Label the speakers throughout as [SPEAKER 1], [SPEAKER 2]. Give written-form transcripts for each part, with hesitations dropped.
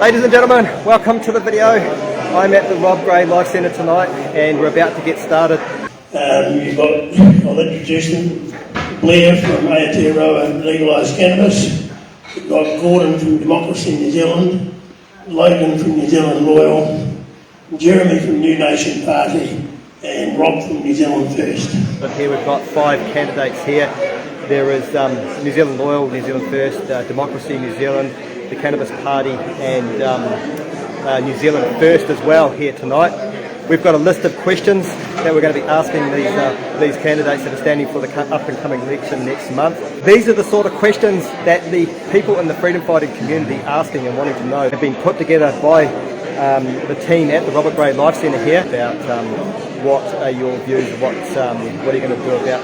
[SPEAKER 1] Ladies and gentlemen, welcome to the video. I'm at the Rob Gray Life Centre tonight and we're about to get started.
[SPEAKER 2] I'll introduce them. Blair from Aotearoa Legalised Cannabis. We've got Gordon from Democracy New Zealand, Logan from New Zealand Loyal, Jeremy from New Nation Party, and Rob from New Zealand First.
[SPEAKER 1] But here we've got 5 candidates here. There is New Zealand Loyal, New Zealand First, Democracy New Zealand, the Cannabis Party and New Zealand First as well here tonight. We've got a list of questions that we're going to be asking these candidates that are standing for the up and coming election next month. These are the sort of questions that the people in the freedom fighting community asking and wanting to know have been put together by the team at the Robert Gray Life Centre here about what are your views, what are you going to do about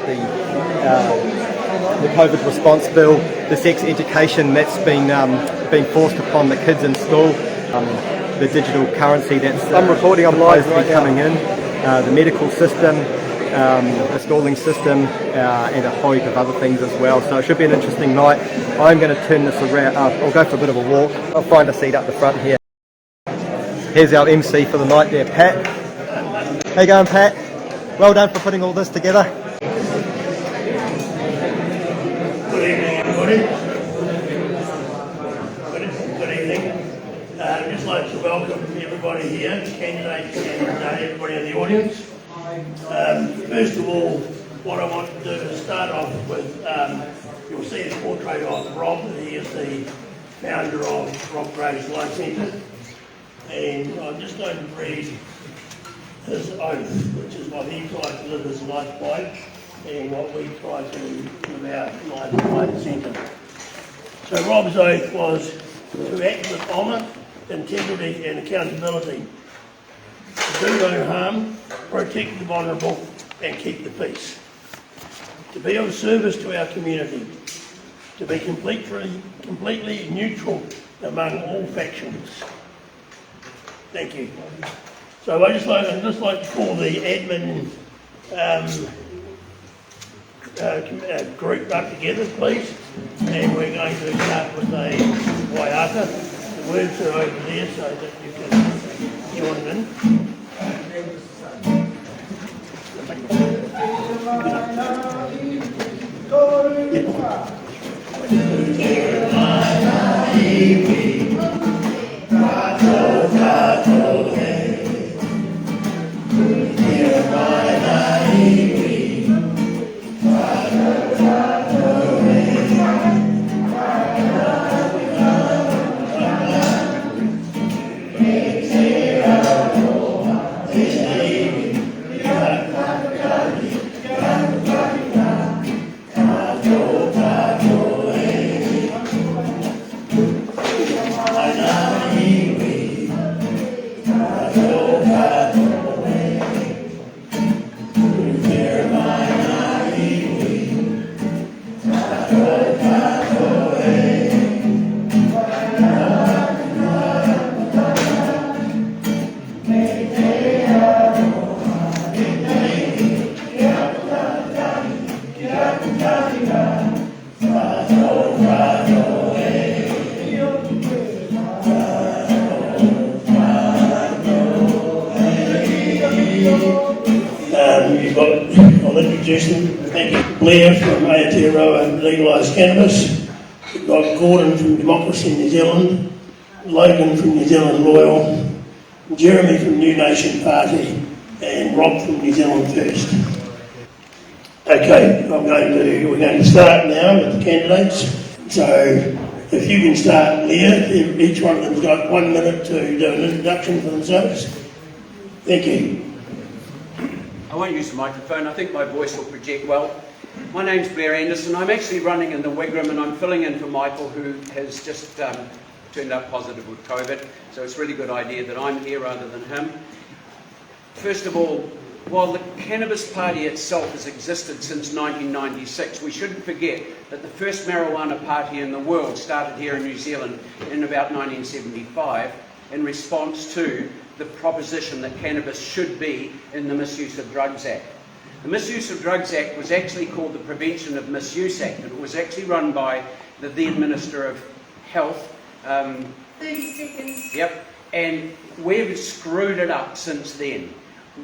[SPEAKER 1] the COVID response bill, the sex education that's been forced upon the kids in school, the digital currency that's I'm reporting on live right coming in, the medical system, the schooling system, and a whole heap of other things as well. So it should be an interesting night. I'm going to turn this around. I'll go for a bit of a walk. I'll find a seat up the front here. Here's our MC for the night there, Pat. How you going, Pat? Well done for putting all this together.
[SPEAKER 2] Good evening, everybody. Good evening. I'd just like to welcome everybody here, candidates and everybody in the audience. First of all, what I want to do is start off with, you'll see a portrait of Rob. He is the founder of Rob Gray's Life Centre. And I'm just going to read his oath, which is what he tried to live his life by and what we try to live our life centre. So Rob's oath was to act with honour, integrity and accountability, to do no harm, protect the vulnerable and keep the peace, to be of service to our community, to be completely neutral among all factions. Thank you. So I'd just like to call the admin group up together, please. And we're going to start with a waiata. The words are over there so that you can join in. I'll introduce them. Thank you. Blair from Aotearoa Legalised Cannabis. We've got Gordon from Democracy New Zealand, Logan from New Zealand Loyal, Jeremy from New Nation Party, and Rob from New Zealand First. Okay, we're going to start now with the candidates. So if you can start, Blair, each one of them's got 1 minute to do an introduction for themselves. Thank you.
[SPEAKER 3] I won't use the microphone, I think my voice will project well. My name's Blair Anderson. I'm actually running in the Wigram and I'm filling in for Michael, who has just turned up positive with COVID. So it's a really good idea that I'm here rather than him. First of all, while the Cannabis Party itself has existed since 1996, we shouldn't forget that the first marijuana party in the world started here in New Zealand in about 1975 in response to the proposition that cannabis should be in the Misuse of Drugs Act. The Misuse of Drugs Act was actually called the Prevention of Misuse Act, and it was actually run by the then Minister of Health,
[SPEAKER 4] 30 seconds.
[SPEAKER 3] Yep. And we've screwed it up since then.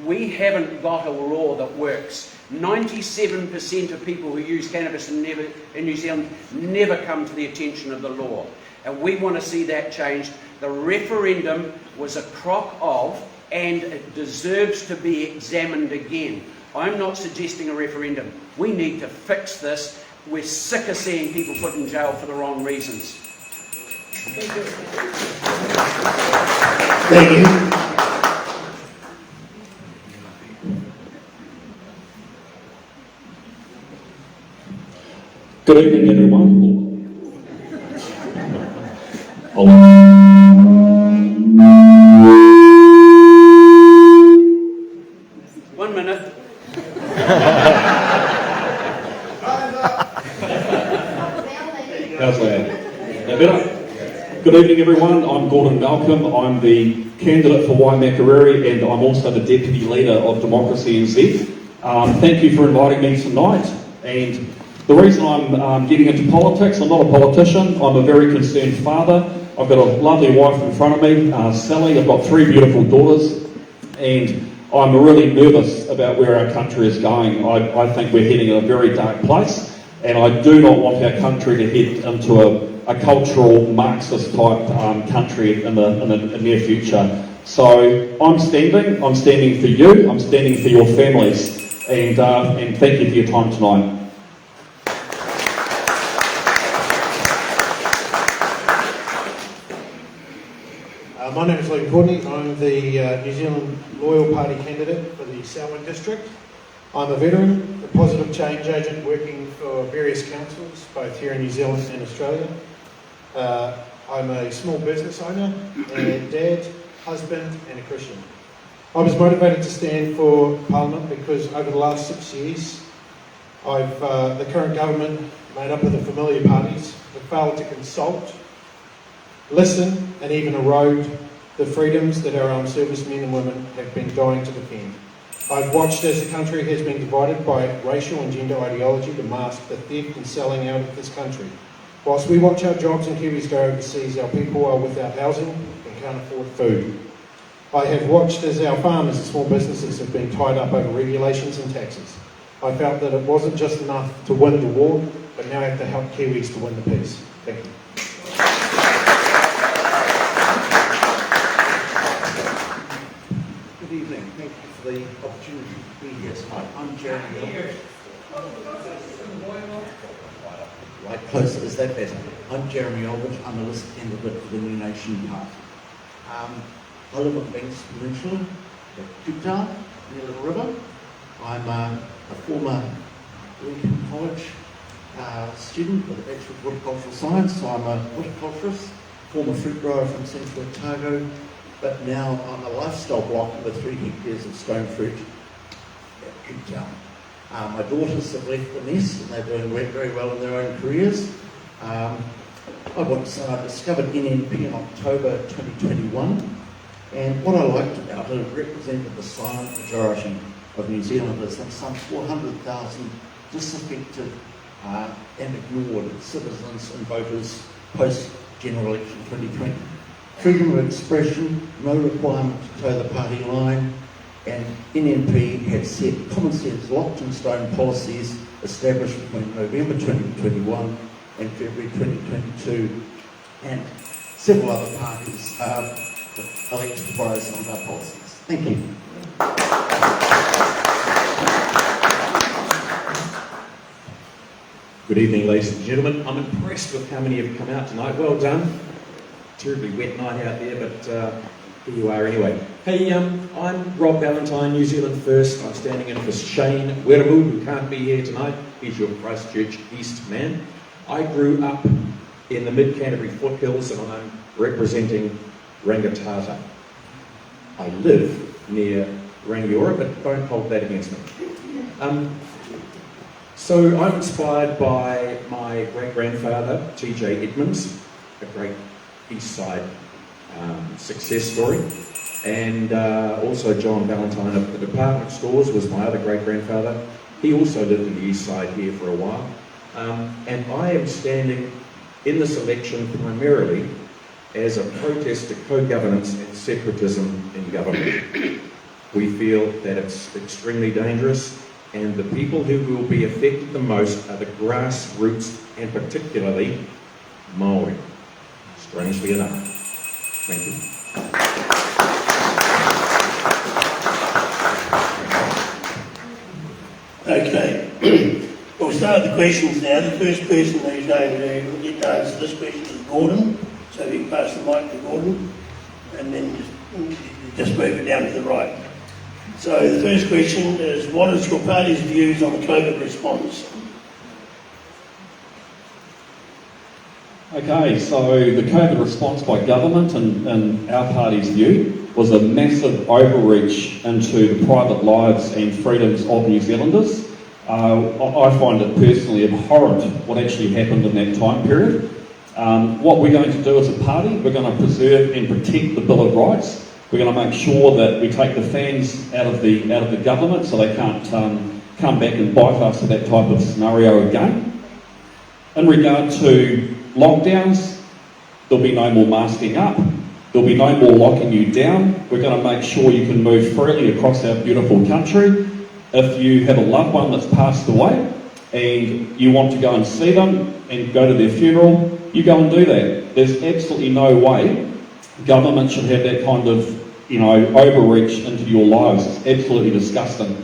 [SPEAKER 3] We haven't got a law that works. 97% of people who use cannabis in New Zealand never come to the attention of the law. And we want to see that changed. The referendum was a crock of, and it deserves to be examined again. I'm not suggesting a referendum. We need to fix this. We're sick of seeing people put in jail for the wrong reasons.
[SPEAKER 2] Thank you.
[SPEAKER 4] Good evening, everyone.
[SPEAKER 3] 1 minute.
[SPEAKER 4] How's that? Now better? Good evening, everyone. I'm Gordon Malcolm. I'm the candidate for Waimakariri, and I'm also the Deputy Leader of Democracy NZ. Thank you for inviting me tonight. And the reason I'm getting into politics, I'm not a politician. I'm a very concerned father. I've got a lovely wife in front of me, Sally. I've got 3 beautiful daughters, and I'm really nervous about where our country is going. I think we're heading in a very dark place, and I do not want our country to head into a cultural Marxist type country in the near future. So I'm standing for you, I'm standing for your families, and thank you for your time tonight.
[SPEAKER 5] My name is Lee Courtney. I'm the New Zealand Loyal Party candidate for the Selwyn district. I'm a veteran, a positive change agent working for various councils, both here in New Zealand and Australia. I'm a small business owner, and dad, husband and a Christian. I was motivated to stand for Parliament because over the last 6 years, the current government, made up of the familiar parties, have failed to consult, listen and even erode the freedoms that our armed servicemen and women have been dying to defend. I've watched as the country has been divided by racial and gender ideology to mask the theft and selling out of this country. Whilst we watch our jobs and Kiwis go overseas, our people are without housing and can't afford food. I have watched as our farmers and small businesses have been tied up over regulations and taxes. I felt that it wasn't just enough to win the war, but now I have to help Kiwis to win the peace. Thank you.
[SPEAKER 6] Good evening. Thank you for the opportunity to be here tonight. I'm Jeremy Elbridge. Right, closer, is that better? I'm Jeremy Elbridge. I'm a list candidate for the New Nation Party. I live on Bex Peninsula, at Kuta, near the river. I'm a former Lincoln College student with a Bachelor of Horticultural Science, so I'm a horticulturist, former fruit grower from Central Otago, but now I'm a lifestyle block with 3 hectares of stone fruit at Kuta. My daughters have left the nest and they're doing very well in their own careers. I discovered NNP in October 2021, and what I liked about it, it represented the silent majority of New Zealanders and some 400,000 disaffected and ignored citizens and voters post-general election 2020. Freedom of expression, no requirement to toe the party line, and NNP had set common sense locked in stone policies established between November 2021 and February 2022, and several other parties elected to borrow some of our policies. Thank you.
[SPEAKER 7] Good evening, ladies and gentlemen. I'm impressed with how many have come out tonight. Well done. Terribly wet night out there, but here you are anyway. Hey, I'm Rob Ballantyne, New Zealand First. I'm standing in for Shane Weremu, who can't be here tonight. He's your Christchurch East man. I grew up in the mid-Canterbury foothills, and I'm representing Rangitata. I live near Rangiora, but don't hold that against me. So I'm inspired by my great-grandfather, T.J. Edmonds, a great East Side success story, and also John Ballantyne of the department stores was my other great-grandfather. He also lived in the East Side here for a while, and I am standing in this election primarily as a protest to co-governance and separatism in government. We feel that it's extremely dangerous, and the people who will be affected the most are the grassroots, and particularly Māori, strangely enough. Thank you.
[SPEAKER 2] Okay, we'll start with the questions now. The first person who's going to get to answer this question is Gordon. So if you can pass the mic to Gordon, and then just move it down to the right. So the first question is, what is your party's views on the COVID response?
[SPEAKER 4] Okay, so the COVID response by government and our party's view was a massive overreach into the private lives and freedoms of New Zealanders. I find it personally abhorrent what actually happened in that time period. What we're going to do as a party, we're going to preserve and protect the Bill of Rights. We're going to make sure that we take the fans out of the government so they can't come back and bite us in that type of scenario again. In regard to lockdowns, there'll be no more masking up. There'll be no more locking you down. We're going to make sure you can move freely across our beautiful country. If you have a loved one that's passed away and you want to go and see them and go to their funeral, you go and do that. There's absolutely no way government should have that kind of, overreach into your lives. It's absolutely disgusting.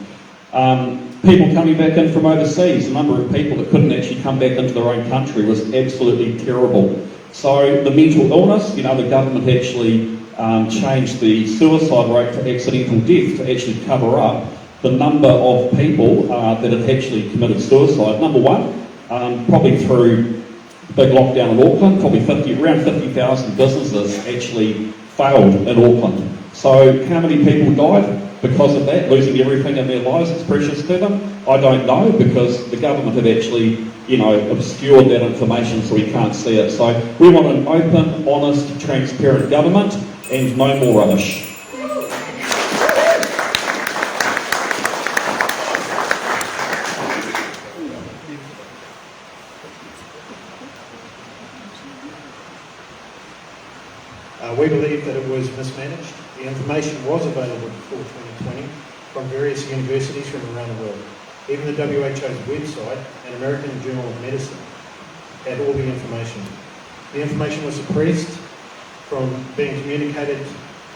[SPEAKER 4] People coming back in from overseas, the number of people that couldn't actually come back into their own country was absolutely terrible. So the mental illness, the government actually changed the suicide rate to accidental death to actually cover up the number of people that had actually committed suicide. Number one, probably through the big lockdown in Auckland, probably around 50,000 businesses actually failed in Auckland. So how many people died because of that, losing everything in their lives that's precious to them? I don't know, because the government had actually, obscured that information so we can't see it. So we want an open, honest, transparent government and no more rubbish.
[SPEAKER 5] We believe that it was mismanaged. The information was available before 2020 from various universities from around the world. Even the WHO's website and American Journal of Medicine had all the information. The information was suppressed from being communicated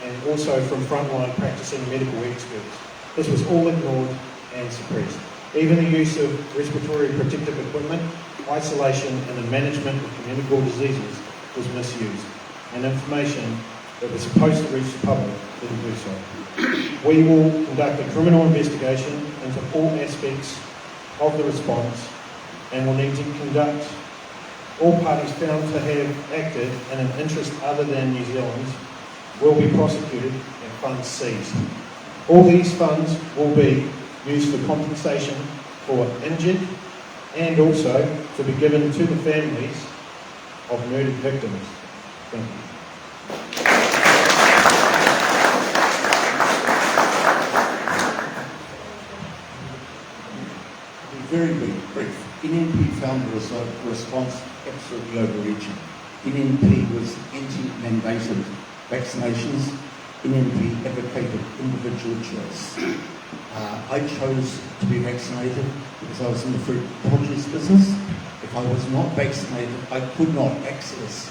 [SPEAKER 5] and also from frontline practicing medical experts. This was all ignored and suppressed. Even the use of respiratory protective equipment, isolation and the management of communicable diseases was misused. And information that was supposed to reach the public didn't do so. We will conduct a criminal investigation into all aspects of the response and will need to conduct all parties found to have acted in an interest other than New Zealand's will be prosecuted and funds seized. All these funds will be used for compensation for injured and also to be given to the families of murdered victims. Thank you.
[SPEAKER 6] Very brief. NNP found the response absolutely overreaching. NNP was anti-mandated vaccinations. NNP advocated individual choice. I chose to be vaccinated because I was in the fruit produce business. If I was not vaccinated, I could not access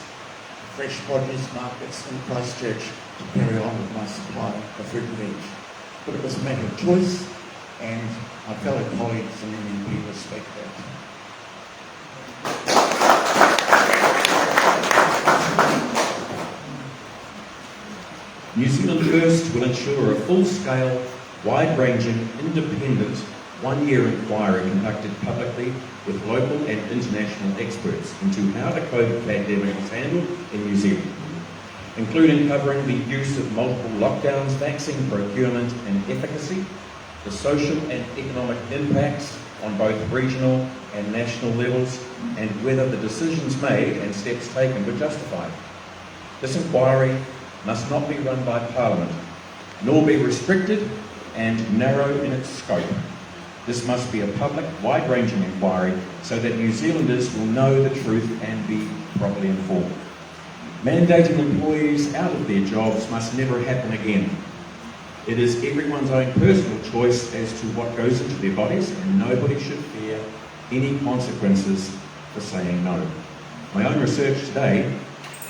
[SPEAKER 6] fresh produce markets in Christchurch to carry on with my supply of fruit and veg. But it was a matter of choice, and my fellow colleagues in NNP respect that.
[SPEAKER 7] New Zealand First will ensure a full-scale, wide-ranging, independent, one-year inquiry conducted publicly with local and international experts into how the COVID pandemic is handled in New Zealand, including covering the use of multiple lockdowns, vaccine procurement and efficacy, the social and economic impacts on both regional and national levels, and whether the decisions made and steps taken were justified. This inquiry must not be run by Parliament, nor be restricted and narrow in its scope. This must be a public, wide-ranging inquiry so that New Zealanders will know the truth and be properly informed. Mandating employees out of their jobs must never happen again. It is everyone's own personal choice as to what goes into their bodies, and nobody should fear any consequences for saying no. My own research today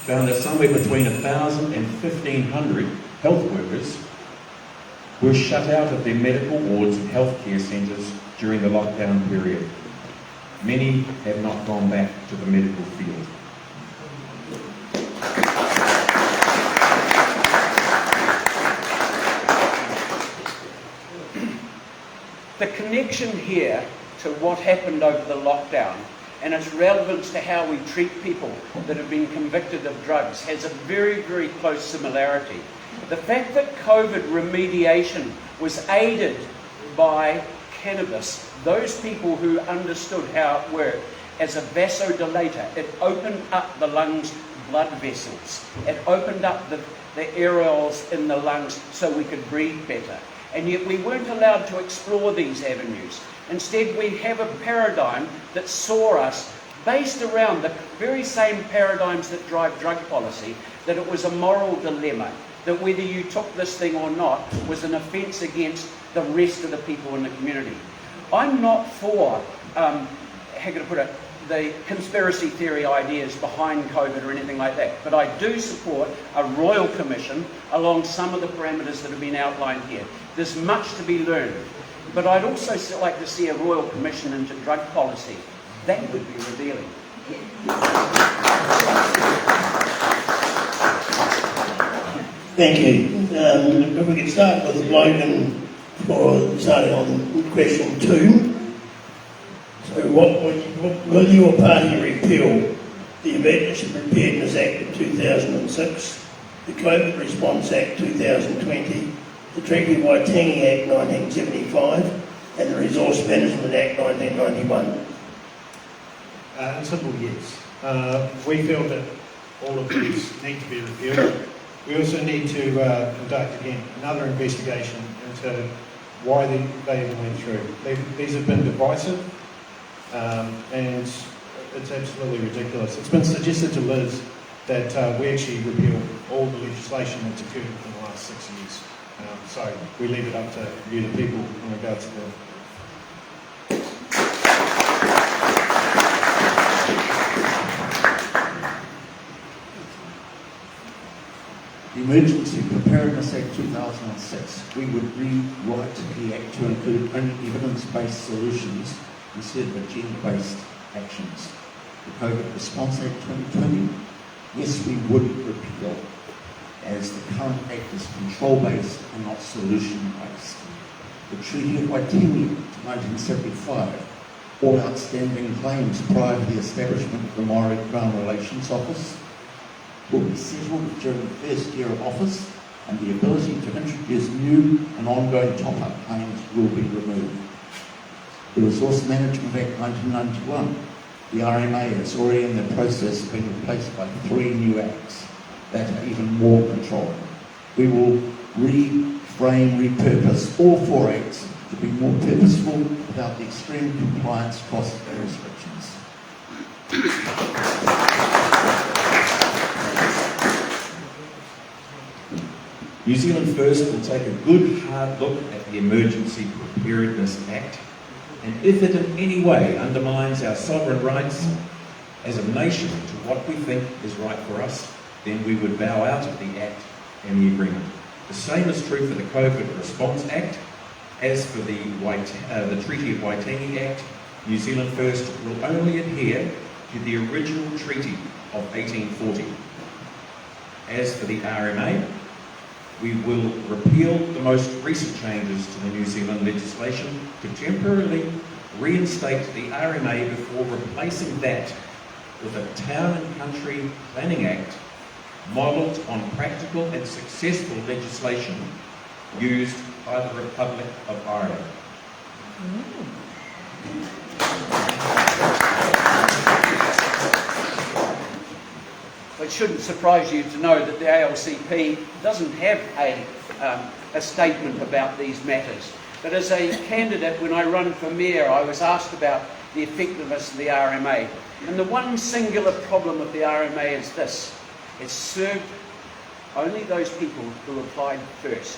[SPEAKER 7] found that somewhere between 1,000 and 1,500 health workers were shut out of their medical wards and healthcare centres during the lockdown period. Many have not gone back to the medical field.
[SPEAKER 3] The connection here to what happened over the lockdown and its relevance to how we treat people that have been convicted of drugs has a very, very close similarity. The fact that COVID remediation was aided by cannabis, those people who understood how it worked, as a vasodilator, it opened up the lungs' blood vessels. It opened up the aerosols in the lungs so we could breathe better. And yet we weren't allowed to explore these avenues. Instead, we have a paradigm that saw us based around the very same paradigms that drive drug policy, that it was a moral dilemma, that whether you took this thing or not was an offence against the rest of the people in the community. I'm not for, how can I put it, the conspiracy theory ideas behind COVID or anything like that, but I do support a royal commission along some of the parameters that have been outlined here. There's much to be learned, but I'd also like to see a royal commission into drug policy. That would be revealing.
[SPEAKER 2] Thank you. If we could start with the slogan for starting on question 2. So will your party repeal the Emergency Preparedness Act of 2006, the COVID Response Act 2020, the Treaty of Waitangi Act 1975 and the Resource Management Act 1991?
[SPEAKER 5] A simple yes. We feel that all of these need to be reviewed. We also need to conduct again another investigation into why they even went through. These have been divisive, and it's absolutely ridiculous. It's been suggested to Liz that we actually repeal all the legislation that's occurred in the last 6 years. So we leave it up to you, the people, in regards to that.
[SPEAKER 6] The Emergency Preparedness Act 2006, we would rewrite the Act to include only evidence-based solutions instead of agenda-based actions. The COVID Response Act 2020, yes, we would repeal, as the current Act is control-based and not solution-based. The Treaty of Waitangi Act 1975, all outstanding claims prior to the establishment of the Maori Crown Relations Office will be settled during the first year of office, and the ability to introduce new and ongoing top-up claims will be removed. The Resource Management Act 1991, the RMA is already in the process of being replaced by 3 new acts that are even more controlling. We will reframe, repurpose all 4 acts to be more purposeful without the extreme compliance costs and restrictions.
[SPEAKER 7] New Zealand First will take a good hard look at the Emergency Preparedness Act, and if it in any way undermines our sovereign rights as a nation to what we think is right for us, then we would bow out of the Act and the agreement. The same is true for the COVID Response Act. As for the Treaty of Waitangi Act, New Zealand First will only adhere to the original Treaty of 1840. As for the RMA, we will repeal the most recent changes to the New Zealand legislation to temporarily reinstate the RMA before replacing that with a Town and Country Planning Act modelled on practical and successful legislation used by the Republic of Ireland.
[SPEAKER 3] It shouldn't surprise you to know that the ALCP doesn't have a statement about these matters. But as a candidate, when I run for mayor, I was asked about the effectiveness of the RMA. And the one singular problem with the RMA is this. It served only those people who applied first.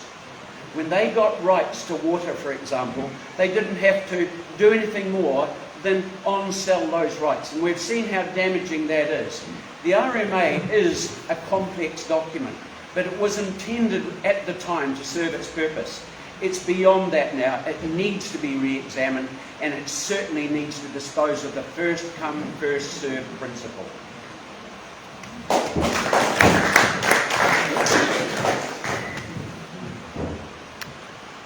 [SPEAKER 3] When they got rights to water, for example, they didn't have to do anything more than on-sell those rights. And we've seen how damaging that is. The RMA is a complex document, but it was intended at the time to serve its purpose. It's beyond that now. It needs to be re-examined, and it certainly needs to dispose of the first come, first served principle.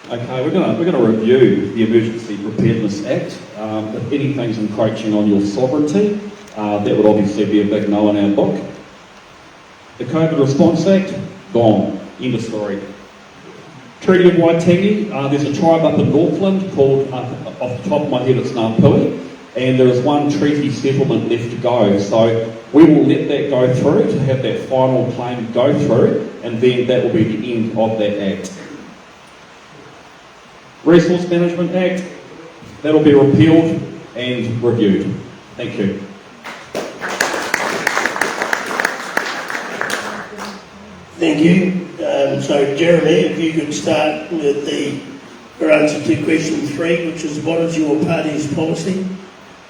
[SPEAKER 4] Okay, we're going to review the Emergency Preparedness Act. If anything's encroaching on your sovereignty, that would obviously be a big no in our book. The COVID Response Act, gone. End of story. Treaty of Waitangi, there's a tribe up in Northland called, off the top of my head it's Ngāpui, and there is one treaty settlement left to go. So we will let that go through to have that final claim go through, and then that will be the end of that act. Resource Management Act, that'll be repealed and reviewed. Thank you.
[SPEAKER 2] Thank you. So Jeremy, if you could start with your answer to question 3, which is what is your party's policy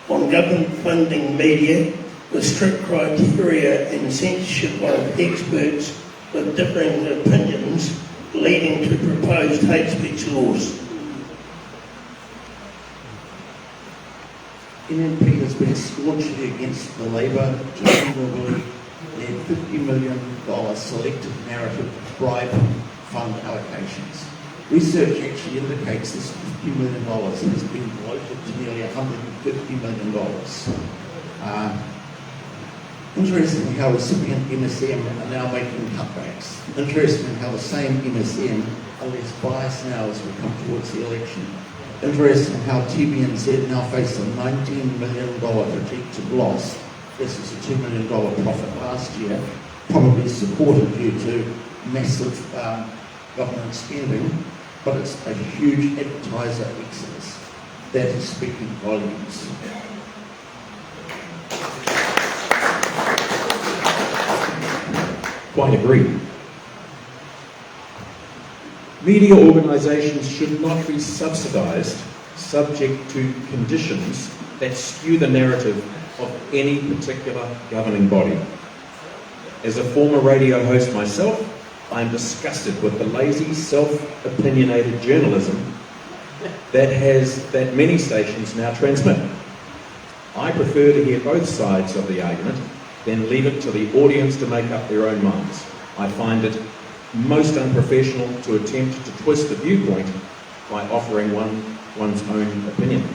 [SPEAKER 2] on government funding media with strict criteria and censorship of experts with differing opinions leading to proposed hate speech laws?
[SPEAKER 6] NNP has been staunchly against the Labour presumably led $50 million selective narrative bribe fund allocations. Research actually indicates this $50 million has been bloated to nearly $150 million. Interesting how recipient MSM are now making cutbacks. Interesting how the same MSM are less biased now as we come towards the election. Interesting how TVNZ now face a $19 million projected loss. This was a $2 million profit last year, probably supported due to massive government spending, but it's a huge advertiser exodus. That is speaking volumes.
[SPEAKER 7] Quite agree. Media organisations should not be subsidised subject to conditions that skew the narrative of any particular governing body. As a former radio host myself, I am disgusted with the lazy, self-opinionated journalism that many stations now transmit. I prefer to hear both sides of the argument than leave it to the audience to make up their own minds. I find it most unprofessional to attempt to twist the viewpoint by offering one's own opinion.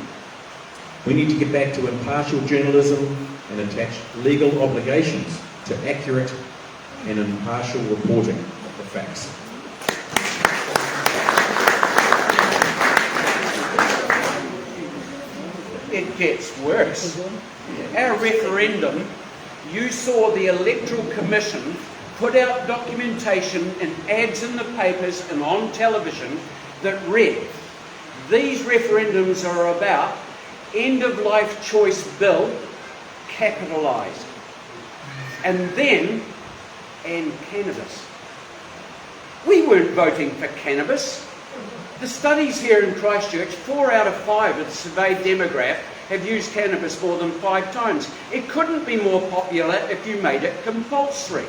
[SPEAKER 7] We need to get back to impartial journalism and attach legal obligations to accurate and impartial reporting of the facts.
[SPEAKER 3] It gets worse. Our referendum, you saw the Electoral Commission put out documentation and ads in the papers and on television that read, these referendums are about end-of-life choice bill capitalised. And cannabis. We weren't voting for cannabis. The studies here in Christchurch, 4 out of 5 of the surveyed demographic have used cannabis more than 5 times. It couldn't be more popular if you made it compulsory.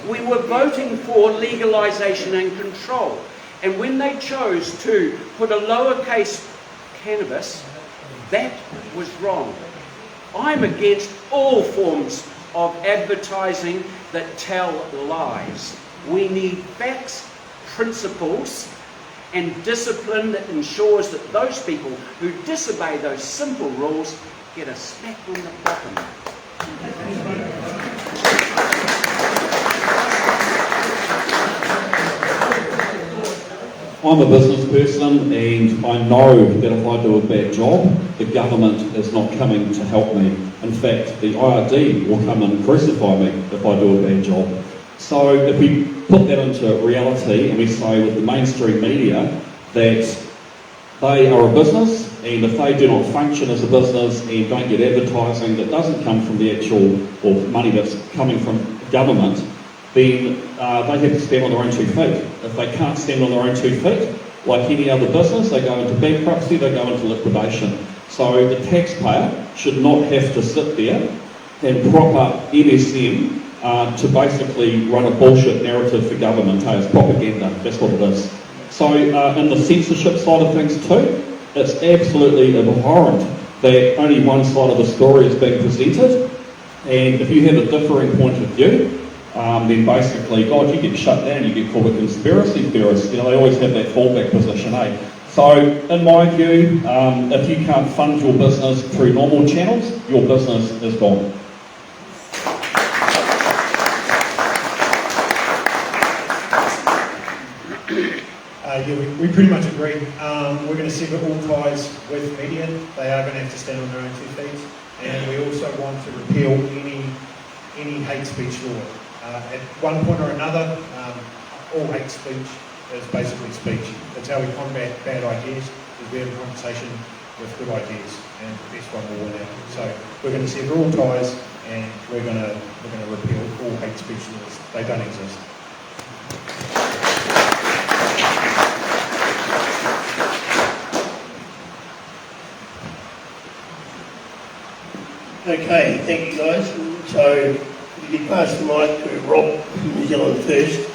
[SPEAKER 3] We were voting for legalisation and control. And when they chose to put a lowercase cannabis, that was wrong. I'm against all forms of advertising that tell lies. We need facts, principles, and discipline that ensures that those people who disobey those simple rules get a smack on the bottom.
[SPEAKER 4] I'm a business person and I know that if I do a bad job, the government is not coming to help me. In fact, the IRD will come and crucify me if I do a bad job. So if we put that into reality and we say with the mainstream media that they are a business and if they do not function as a business and don't get advertising that doesn't come from the actual, or money that's coming from government, then they have to stand on their own 2 feet. If they can't stand on their own 2 feet, like any other business, they go into bankruptcy, they go into liquidation. So the taxpayer should not have to sit there and prop up MSM to basically run a bullshit narrative for government. It's propaganda, that's what it is. So in the censorship side of things too, it's absolutely abhorrent that only one side of the story is being presented, and if you have a differing point of view, then basically, God, you get shut down, you get called a conspiracy theorist. You know, they always have that fallback position, eh? So, in my view, if you can't fund your business through normal channels, your business is gone.
[SPEAKER 5] We pretty much agree. We're going to sever all ties with media. They are going to have to stand on their own 2 feet. And we also want to repeal any hate speech law. At one point or another, all hate speech is basically speech. That's how we combat bad ideas, is we have a conversation with good ideas, and the best one will win out. So we're going to sever all ties, and we're going to repeal all hate speech laws. They don't exist.
[SPEAKER 2] Okay, thank you guys. So if you pass the mic to Rob from New Zealand First.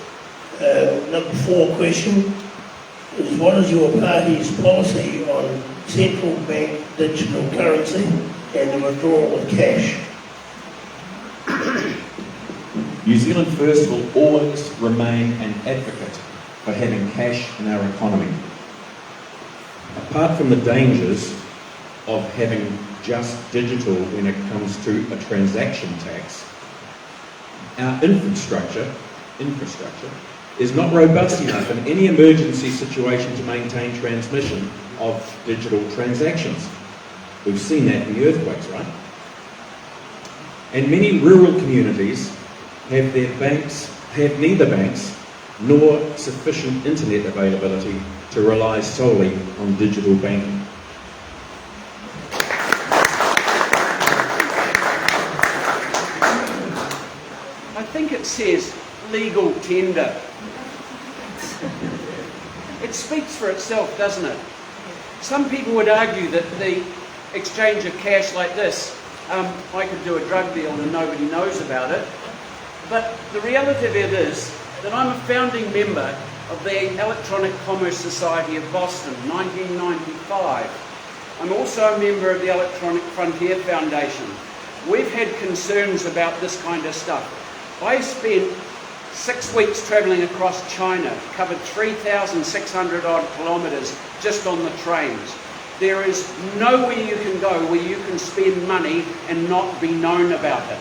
[SPEAKER 2] Number 4 question is, what is your party's policy on central bank digital currency and the withdrawal of cash?
[SPEAKER 7] New Zealand First will always remain an advocate for having cash in our economy. Apart from the dangers of having just digital when it comes to a transaction tax, our infrastructure is not robust enough in any emergency situation to maintain transmission of digital transactions. We've seen that in the earthquakes, right? And many rural communities have neither banks nor sufficient internet availability to rely solely on digital banking.
[SPEAKER 3] I think it says legal tender. It speaks for itself, doesn't it? Some people would argue that the exchange of cash like this, I could do a drug deal and nobody knows about it. But the reality of it is that I'm a founding member of the Electronic Commerce Society of Boston, 1995. I'm also a member of the Electronic Frontier Foundation. We've had concerns about this kind of stuff. I spent 6 weeks travelling across China, covered 3,600 odd kilometres just on the trains. There is nowhere you can go where you can spend money and not be known about it.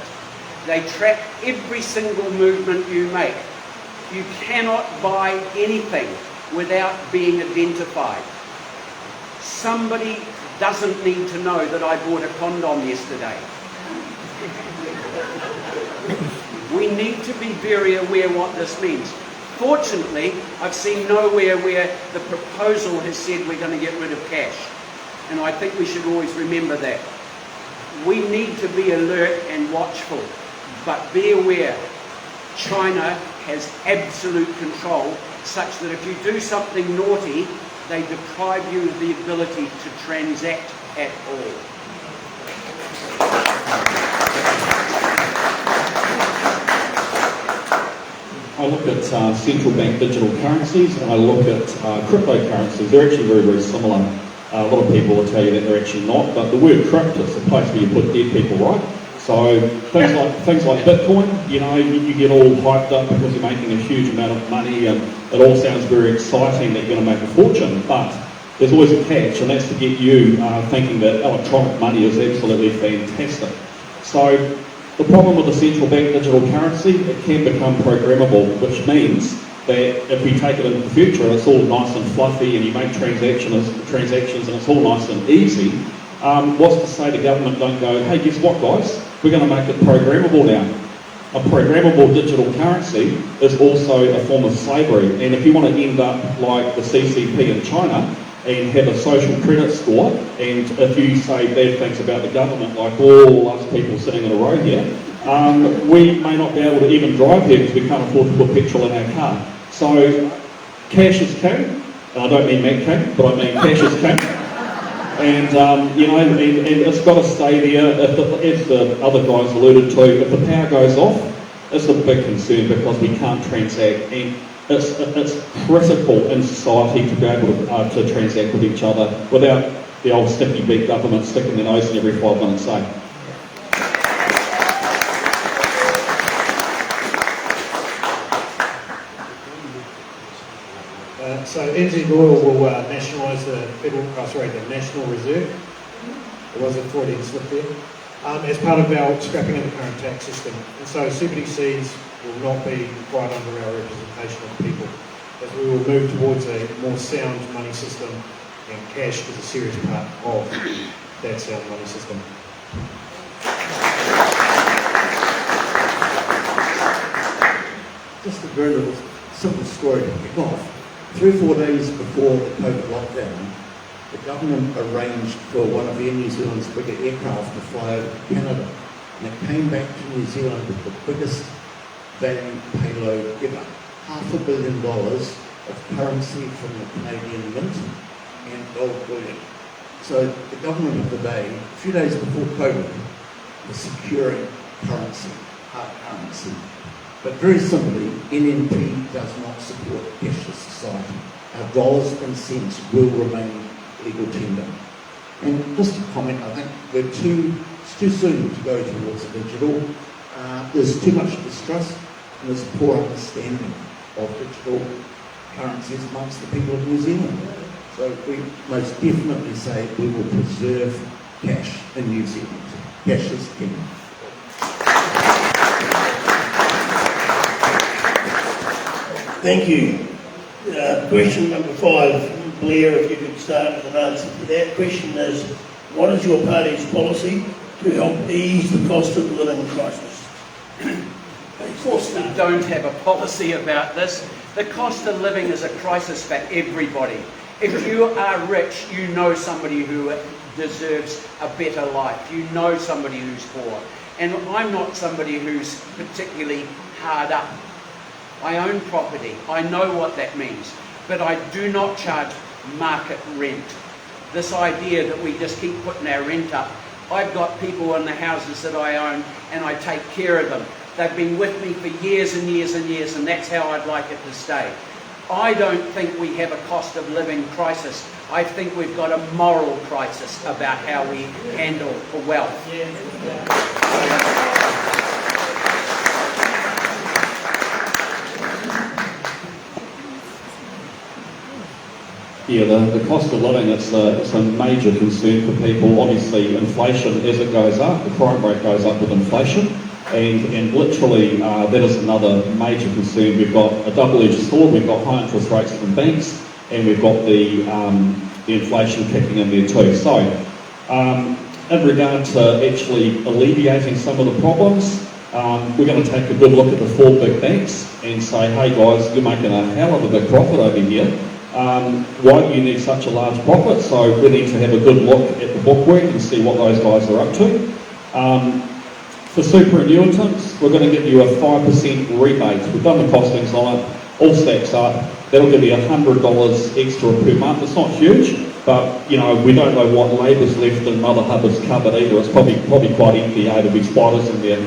[SPEAKER 3] They track every single movement you make. You cannot buy anything without being identified. Somebody doesn't need to know that I bought a condom yesterday. We need to be very aware what this means. Fortunately, I've seen nowhere where the proposal has said we're going to get rid of cash. And I think we should always remember that. We need to be alert and watchful, but be aware, China has absolute control, such that if you do something naughty, they deprive you of the ability to transact at all.
[SPEAKER 4] I look at central bank digital currencies and I look at cryptocurrencies. They're actually very, very similar. A lot of people will tell you that they're actually not, but the word crypto is a place where you put dead people, right? So things like Bitcoin, you know, you get all hyped up because you're making a huge amount of money and it all sounds very exciting that you're going to make a fortune, but there's always a catch, and that's to get you thinking that electronic money is absolutely fantastic. So the problem with the central bank digital currency, it can become programmable, which means that if we take it into the future, it's all nice and fluffy and you make transactions and it's all nice and easy. What's to say the government don't go, hey, guess what, guys? We're going to make it programmable now. A programmable digital currency is also a form of slavery, and if you want to end up like the CCP in China, and have a social credit score, and if you say bad things about the government, like all us people sitting in a row here, we may not be able to even drive here because we can't afford to put petrol in our car. So cash is king. I don't mean Mac king, but I mean cash is king. And you know, and it's got to stay there. As the other guys alluded to, if the power goes off, it's a big concern because we can't transact, and it's critical in society to be able to transact with each other without the old sticky beak government sticking their nose in every 5 minutes.
[SPEAKER 5] So NZ Royal will nationalise the National Reserve. It was a Freudian slip there. As part of our scrapping of the current tax system. And so CBDCs will not be right under our representation of people, as we will move towards a more sound money system, and cash is a serious part of that sound money system.
[SPEAKER 6] Just a very little simple story to kick off. 3 or 4 days before the COVID lockdown, the government arranged for one of Air New Zealand's bigger aircraft to fly over to Canada. And it came back to New Zealand with the biggest value payload ever. $500 million of currency from the Canadian Mint and gold bullion. So the government of the day, a few days before COVID, was securing currency, hard currency. But very simply, NNP does not support cashless society. Our dollars and cents will remain legal tender. And just a comment, I think it's too soon to go towards the digital. There's too much distrust and there's poor understanding of digital currencies amongst the people of New Zealand. So we most definitely say we will preserve cash in New Zealand. Cash is king.
[SPEAKER 2] Thank you. Question number 5, Blair, if you could start with an answer to that. Question is, what is your party's policy to help ease the cost of living crisis?
[SPEAKER 3] Of course we don't have a policy about this. The cost of living is a crisis for everybody. If you are rich, you know somebody who deserves a better life. You know somebody who's poor. And I'm not somebody who's particularly hard up. I own property. I know what that means. But I do not charge market rent. This idea that we just keep putting our rent up. I've got people in the houses that I own and I take care of them. They've been with me for years and years and years, and that's how I'd like it to stay. I don't think we have a cost of living crisis. I think we've got a moral crisis about how we handle wealth.
[SPEAKER 4] Yeah, the cost of living, it's a major concern for people. Obviously, inflation, as it goes up, the crime rate goes up with inflation, and literally that is another major concern. We've got a double-edged sword. We've got high interest rates from banks, and we've got the inflation kicking in there too. So, in regard to actually alleviating some of the problems, we're going to take a good look at the 4 big banks and say, hey guys, you're making a hell of a big profit over here. Why do you need such a large profit? So we need to have a good look at the bookwork and see what those guys are up to. For superannuitants, we're going to give you a 5% rebate. We've done the costings on it, all stacks up. That'll give you $100 extra per month. It's not huge, but you know, we don't know what labour's left in Mother Hubbard's cupboard either. It's probably quite empty. There'll be spiders in there.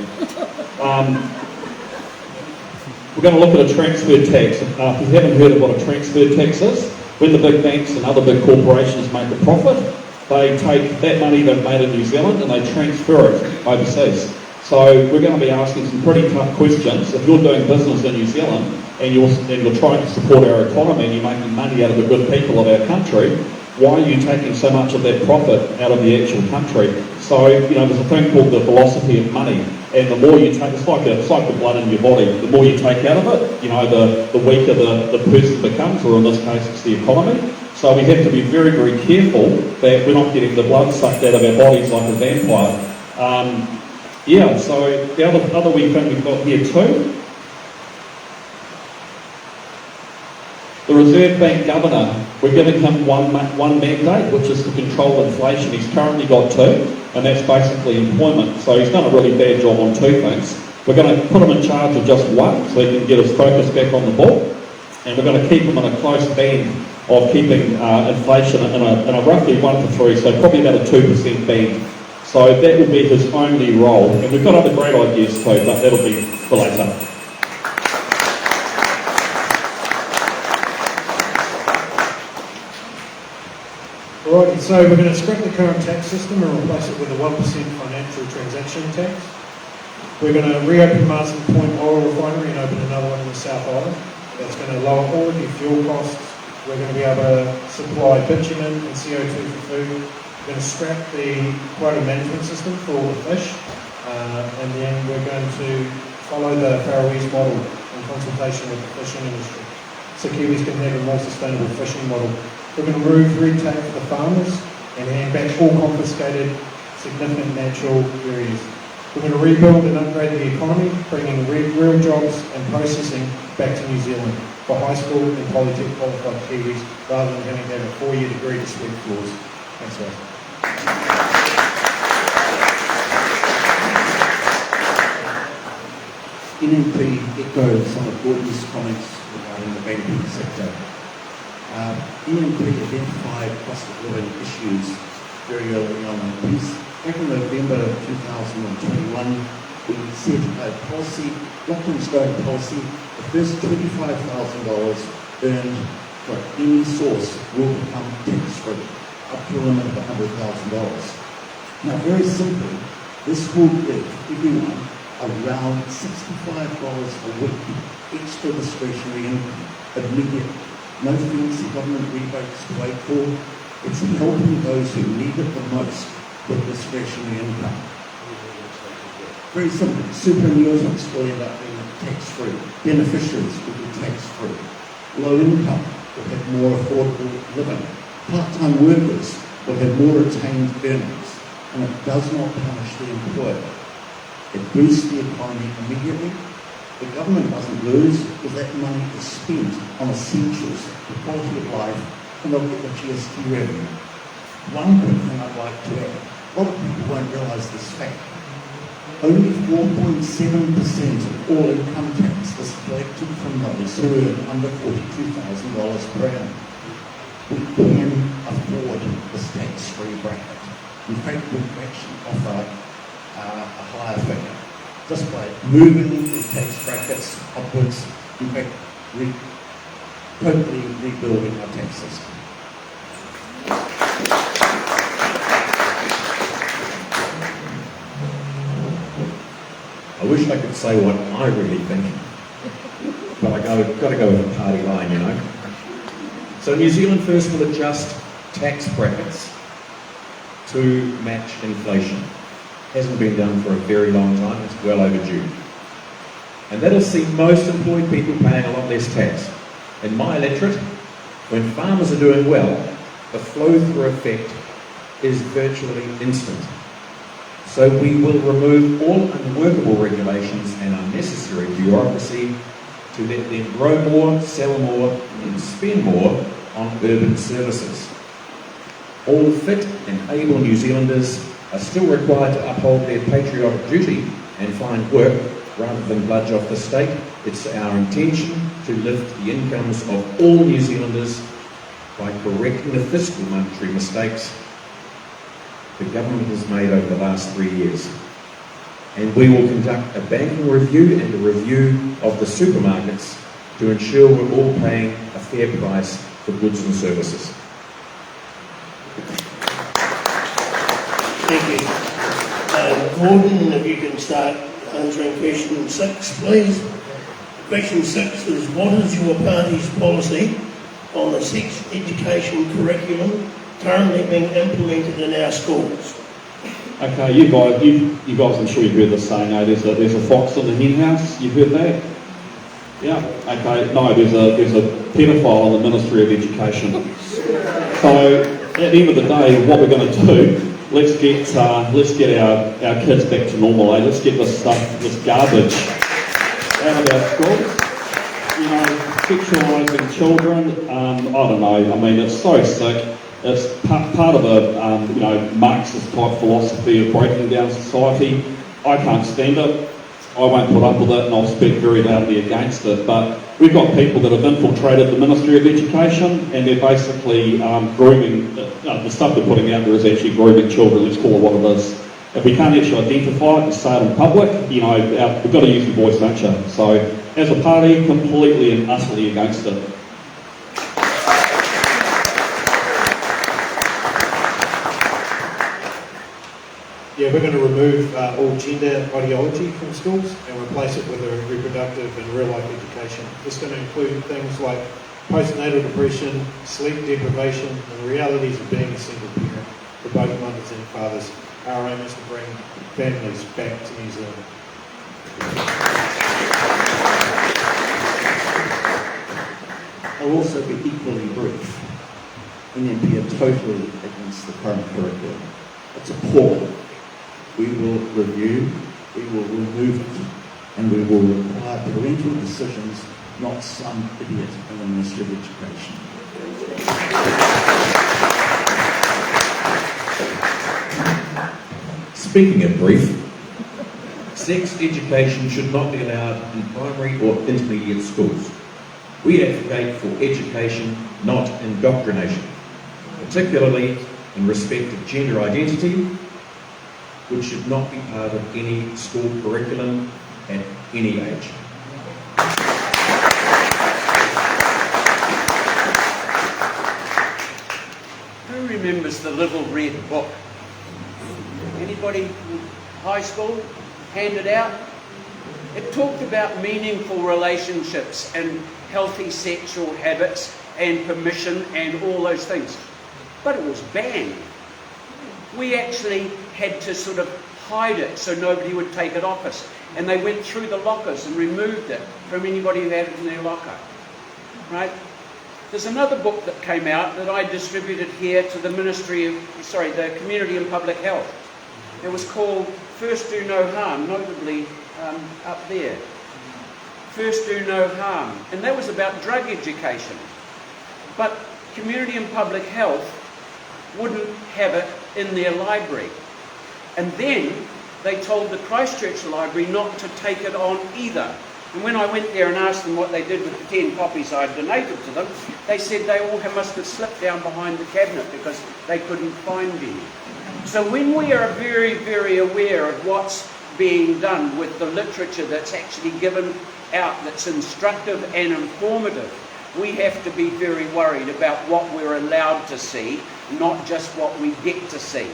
[SPEAKER 4] We're going to look at a transfer tax. If you haven't heard of what a transfer tax is, when the big banks and other big corporations make a profit, they take that money they've made in New Zealand and they transfer it overseas. So we're going to be asking some pretty tough questions. If you're doing business in New Zealand and you're trying to support our economy and you're making money out of the good people of our country, why are you taking so much of that profit out of the actual country? So, you know, there's a thing called the philosophy of money. And the more you take, it's like the blood in your body. The more you take out of it, you know, the weaker the person becomes, or in this case, it's the economy. So we have to be very, very careful that we're not getting the blood sucked out of our bodies like a vampire. Yeah, so the other wee thing we've got here too, the Reserve Bank Governor We're giving him one mandate, which is to control inflation. He's currently got two, and that's basically employment. So he's done a really bad job on two things. We're going to put him in charge of just one, so he can get his focus back on the ball. And we're going to keep him in a close band of keeping inflation in a roughly 1 to 3, so probably about a 2% band. So that will be his only role. And we've got other great ideas too, but that'll be for later.
[SPEAKER 5] Alrighty, so we're going to scrap the current tax system and replace it with a 1% financial transaction tax. We're going to reopen Marsden Point Oil Refinery and open another one in the South Island. That's going to lower all of your fuel costs. We're going to be able to supply bitumen and CO2 for food. We're going to scrap the quota management system for all the fish. And then we're going to follow the Faroese model in consultation with the fishing industry, so Kiwis can have a more sustainable fishing model. We're going to remove red tape for the farmers and hand back all confiscated significant natural areas. We're going to rebuild and upgrade the economy, bringing real jobs and processing back to New Zealand for high school and polytech qualified Kiwis, rather than having to have a 4-year degree to sweep floors. Thanks, guys.
[SPEAKER 6] NMP echoes some of Gordon's comments regarding the banking sector. NMP identified cost of living issues very early on in the piece. Back in November 2021, we set a policy, locked in stone policy. The first $25,000 earned from any source will become tax-free, up to a limit of $100,000. Now, very simply, this will give everyone around $65 a week extra discretionary income, immediate. No fancy government rebates to wait for. It's helping those who need it the most with discretionary income. Very simple. Superannuitants will end up being tax-free. Beneficiaries will be tax-free. Low income will have more affordable living. Part-time workers will have more retained earnings. And it does not punish the employer. It boosts the economy immediately. The government doesn't lose because that money is spent on essentials, the quality of life, and they'll get the GST revenue. One quick thing I'd like to add, a lot of people won't realise this fact. Only 4.7% of all income tax is collected from those who earn under $42,000 per annum. We can afford this tax-free bracket. In fact, we can actually offer a higher figure, just by moving the tax brackets upwards, in fact, totally rebuilding our tax system.
[SPEAKER 7] I wish I could say what I really think, but I've got to go with the party line, you know. So New Zealand First will adjust tax brackets to match inflation. Hasn't been done for a very long time, it's well overdue. And that'll see most employed people paying a lot less tax. In my electorate, when farmers are doing well, the flow-through effect is virtually instant. So we will remove all unworkable regulations and unnecessary bureaucracy to let them grow more, sell more, and spend more on urban services. All fit and able New Zealanders are still required to uphold their patriotic duty and find work rather than bludge off the state. It's our intention to lift the incomes of all New Zealanders by correcting the fiscal monetary mistakes the government has made over the last 3 years. And we will conduct a banking review and a review of the supermarkets to ensure we're all paying a fair price for goods and services.
[SPEAKER 2] Thank you. Gordon, if you can start answering question 6, please. Question 6 is, what is your party's policy on the sex education curriculum currently being implemented in our schools?
[SPEAKER 4] Okay, you guys, I'm sure you've heard this saying, there's a fox in the hen house. You've heard that? Yeah. Okay. No, there's a paedophile in the Ministry of Education. So at the end of the day, what we're going to do, let's get our kids back to normal. Let's get this garbage out of our schools. you know, sexualising children, I don't know, I mean, it's so sick. It's part of a, you know, Marxist type philosophy of breaking down society. I can't stand it. I won't put up with it, and I'll speak very loudly against it. But we've got people that have infiltrated the Ministry of Education, and they're basically grooming, the stuff they're putting out there is actually grooming children, let's call it what it is. If we can't actually identify it and say it in public, you know, we've got to use your voice, don't you? So, as a party, completely and utterly against it.
[SPEAKER 5] Yeah, we're going to remove all gender ideology from schools and replace it with a reproductive and real-life education. This is going to include things like postnatal depression, sleep deprivation, and the realities of being a single parent for both mothers and fathers. Our aim is to bring families back to New Zealand.
[SPEAKER 6] I'll also be equally brief. NMP are totally against the current curriculum. It's appalling. We will review, we will remove it, and we will require parental decisions, not some idiot in the Ministry of Education.
[SPEAKER 7] Speaking of brief, sex education should not be allowed in primary or intermediate schools. We advocate for education, not indoctrination, particularly in respect of gender identity, which should not be part of any school curriculum at any age.
[SPEAKER 3] Who remembers the Little Red Book? Anybody in high school handed out? It talked about meaningful relationships and healthy sexual habits and permission and all those things. But it was banned. We actually had to sort of hide it so nobody would take it off us. And they went through the lockers and removed it from anybody who had it in their locker. Right? There's another book that came out that I distributed here to the the Community and Public Health. It was called First Do No Harm, notably up there. First Do No Harm. And that was about drug education. But Community and Public Health wouldn't have it in their library. And then they told the Christchurch Library not to take it on either. And when I went there and asked them what they did with the 10 copies I had donated to them, they said they all must have slipped down behind the cabinet because they couldn't find any. So when we are very, very aware of what's being done with the literature that's actually given out, that's instructive and informative, we have to be very worried about what we're allowed to see, not just what we get to see.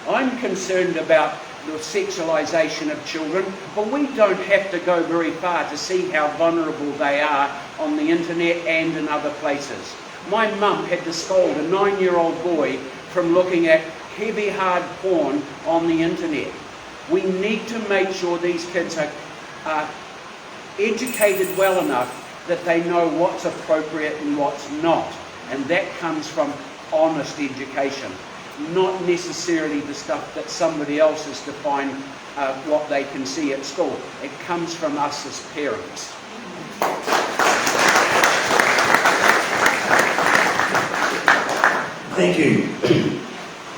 [SPEAKER 3] I'm concerned about the sexualisation of children, but we don't have to go very far to see how vulnerable they are on the internet and in other places. My mum had to scold a 9-year-old boy from looking at heavy, hard porn on the internet. We need to make sure these kids are educated well enough that they know what's appropriate and what's not. And that comes from honest education, not necessarily the stuff that somebody else has defined what they can see at school. It comes from us as parents.
[SPEAKER 2] Thank you.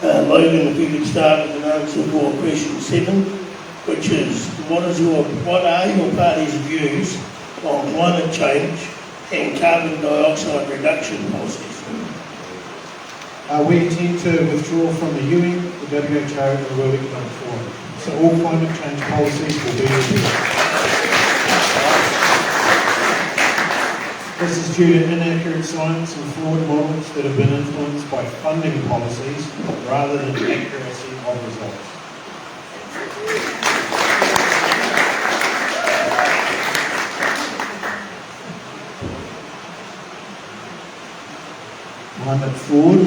[SPEAKER 2] Logan, if you could start with an answer for question 7, which is what are your party's views on climate change and carbon dioxide reduction policies?
[SPEAKER 5] We intend to withdraw from the UN, the WHO and the World Economic Forum. So all climate change policies will be reviewed. This is due to inaccurate science and flawed models that have been influenced by funding policies rather than accuracy of results.
[SPEAKER 6] Climate forward.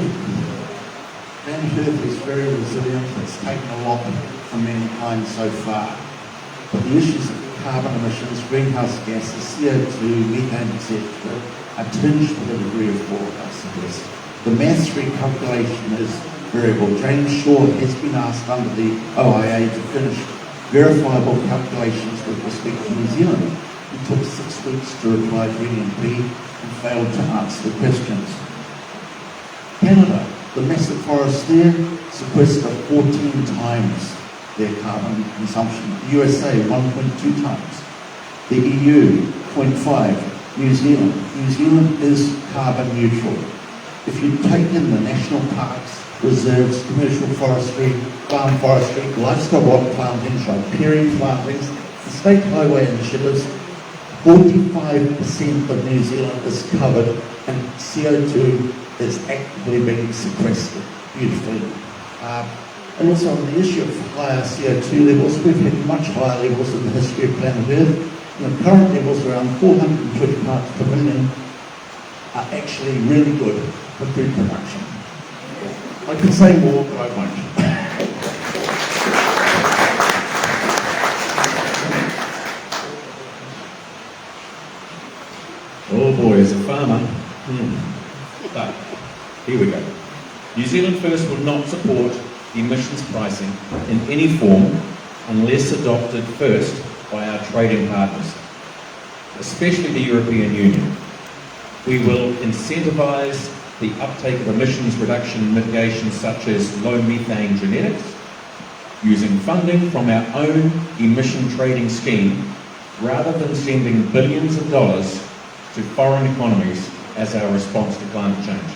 [SPEAKER 6] Planet Earth is very resilient. It's taken a lot from mankind so far. But the issues of carbon emissions, greenhouse gases, CO2, methane, etc. are tinged with a degree of fraud, I suggest. The maths recalculation is variable. James Shaw has been asked under the OIA to finish verifiable calculations with respect to New Zealand. He took 6 weeks to reply to UNP and failed to answer the questions. Canada, the massive forest there, sequestered 14 times their carbon consumption. USA, 1.2 times. The EU, 0.5. New Zealand. New Zealand is carbon neutral. If you take in the national parks, reserves, commercial forestry, farm forestry, livestock rock plantings, riparian plantings, the state highway initiatives, 45% of New Zealand is covered and CO2 is actively being sequestered beautifully. And also on the issue of higher CO2 levels, we've had much higher levels in the history of planet Earth. The current levels around 420 parts per million are actually really good for food production. I could say more, but I won't.
[SPEAKER 7] Oh boy, as a farmer. But here we go. New Zealand First will not support emissions pricing in any form unless adopted first by our trading partners, especially the European Union. We will incentivise the uptake of emissions reduction mitigation such as low methane genetics, using funding from our own emission trading scheme rather than sending billions of dollars to foreign economies as our response to climate change.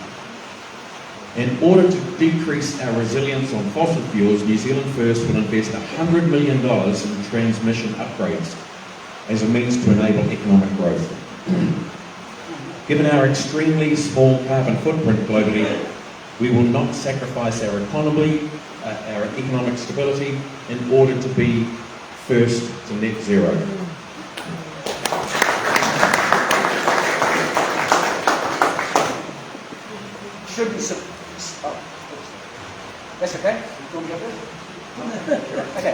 [SPEAKER 7] In order to decrease our resilience on fossil fuels, New Zealand First will invest $100 million in transmission upgrades as a means to enable economic growth. Given our extremely small carbon footprint globally, we will not sacrifice our economy, our economic stability in order to be first to net zero.
[SPEAKER 3] Shouldn't that's okay? You want me to go first? Okay.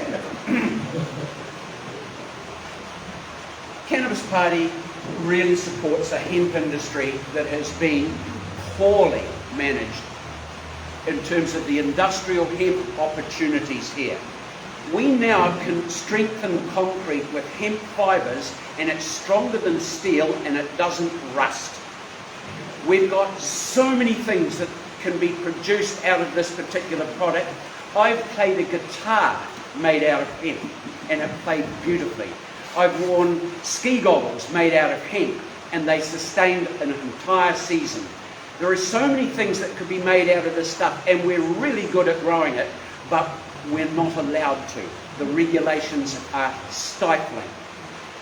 [SPEAKER 3] Cannabis Party really supports a hemp industry that has been poorly managed in terms of the industrial hemp opportunities here. We now can strengthen concrete with hemp fibres, and it's stronger than steel and it doesn't rust. We've got so many things that can be produced out of this particular product. I've played a guitar made out of hemp and it played beautifully. I've worn ski goggles made out of hemp and they sustained an entire season. There are so many things that could be made out of this stuff, and we're really good at growing it, but we're not allowed to. The regulations are stifling.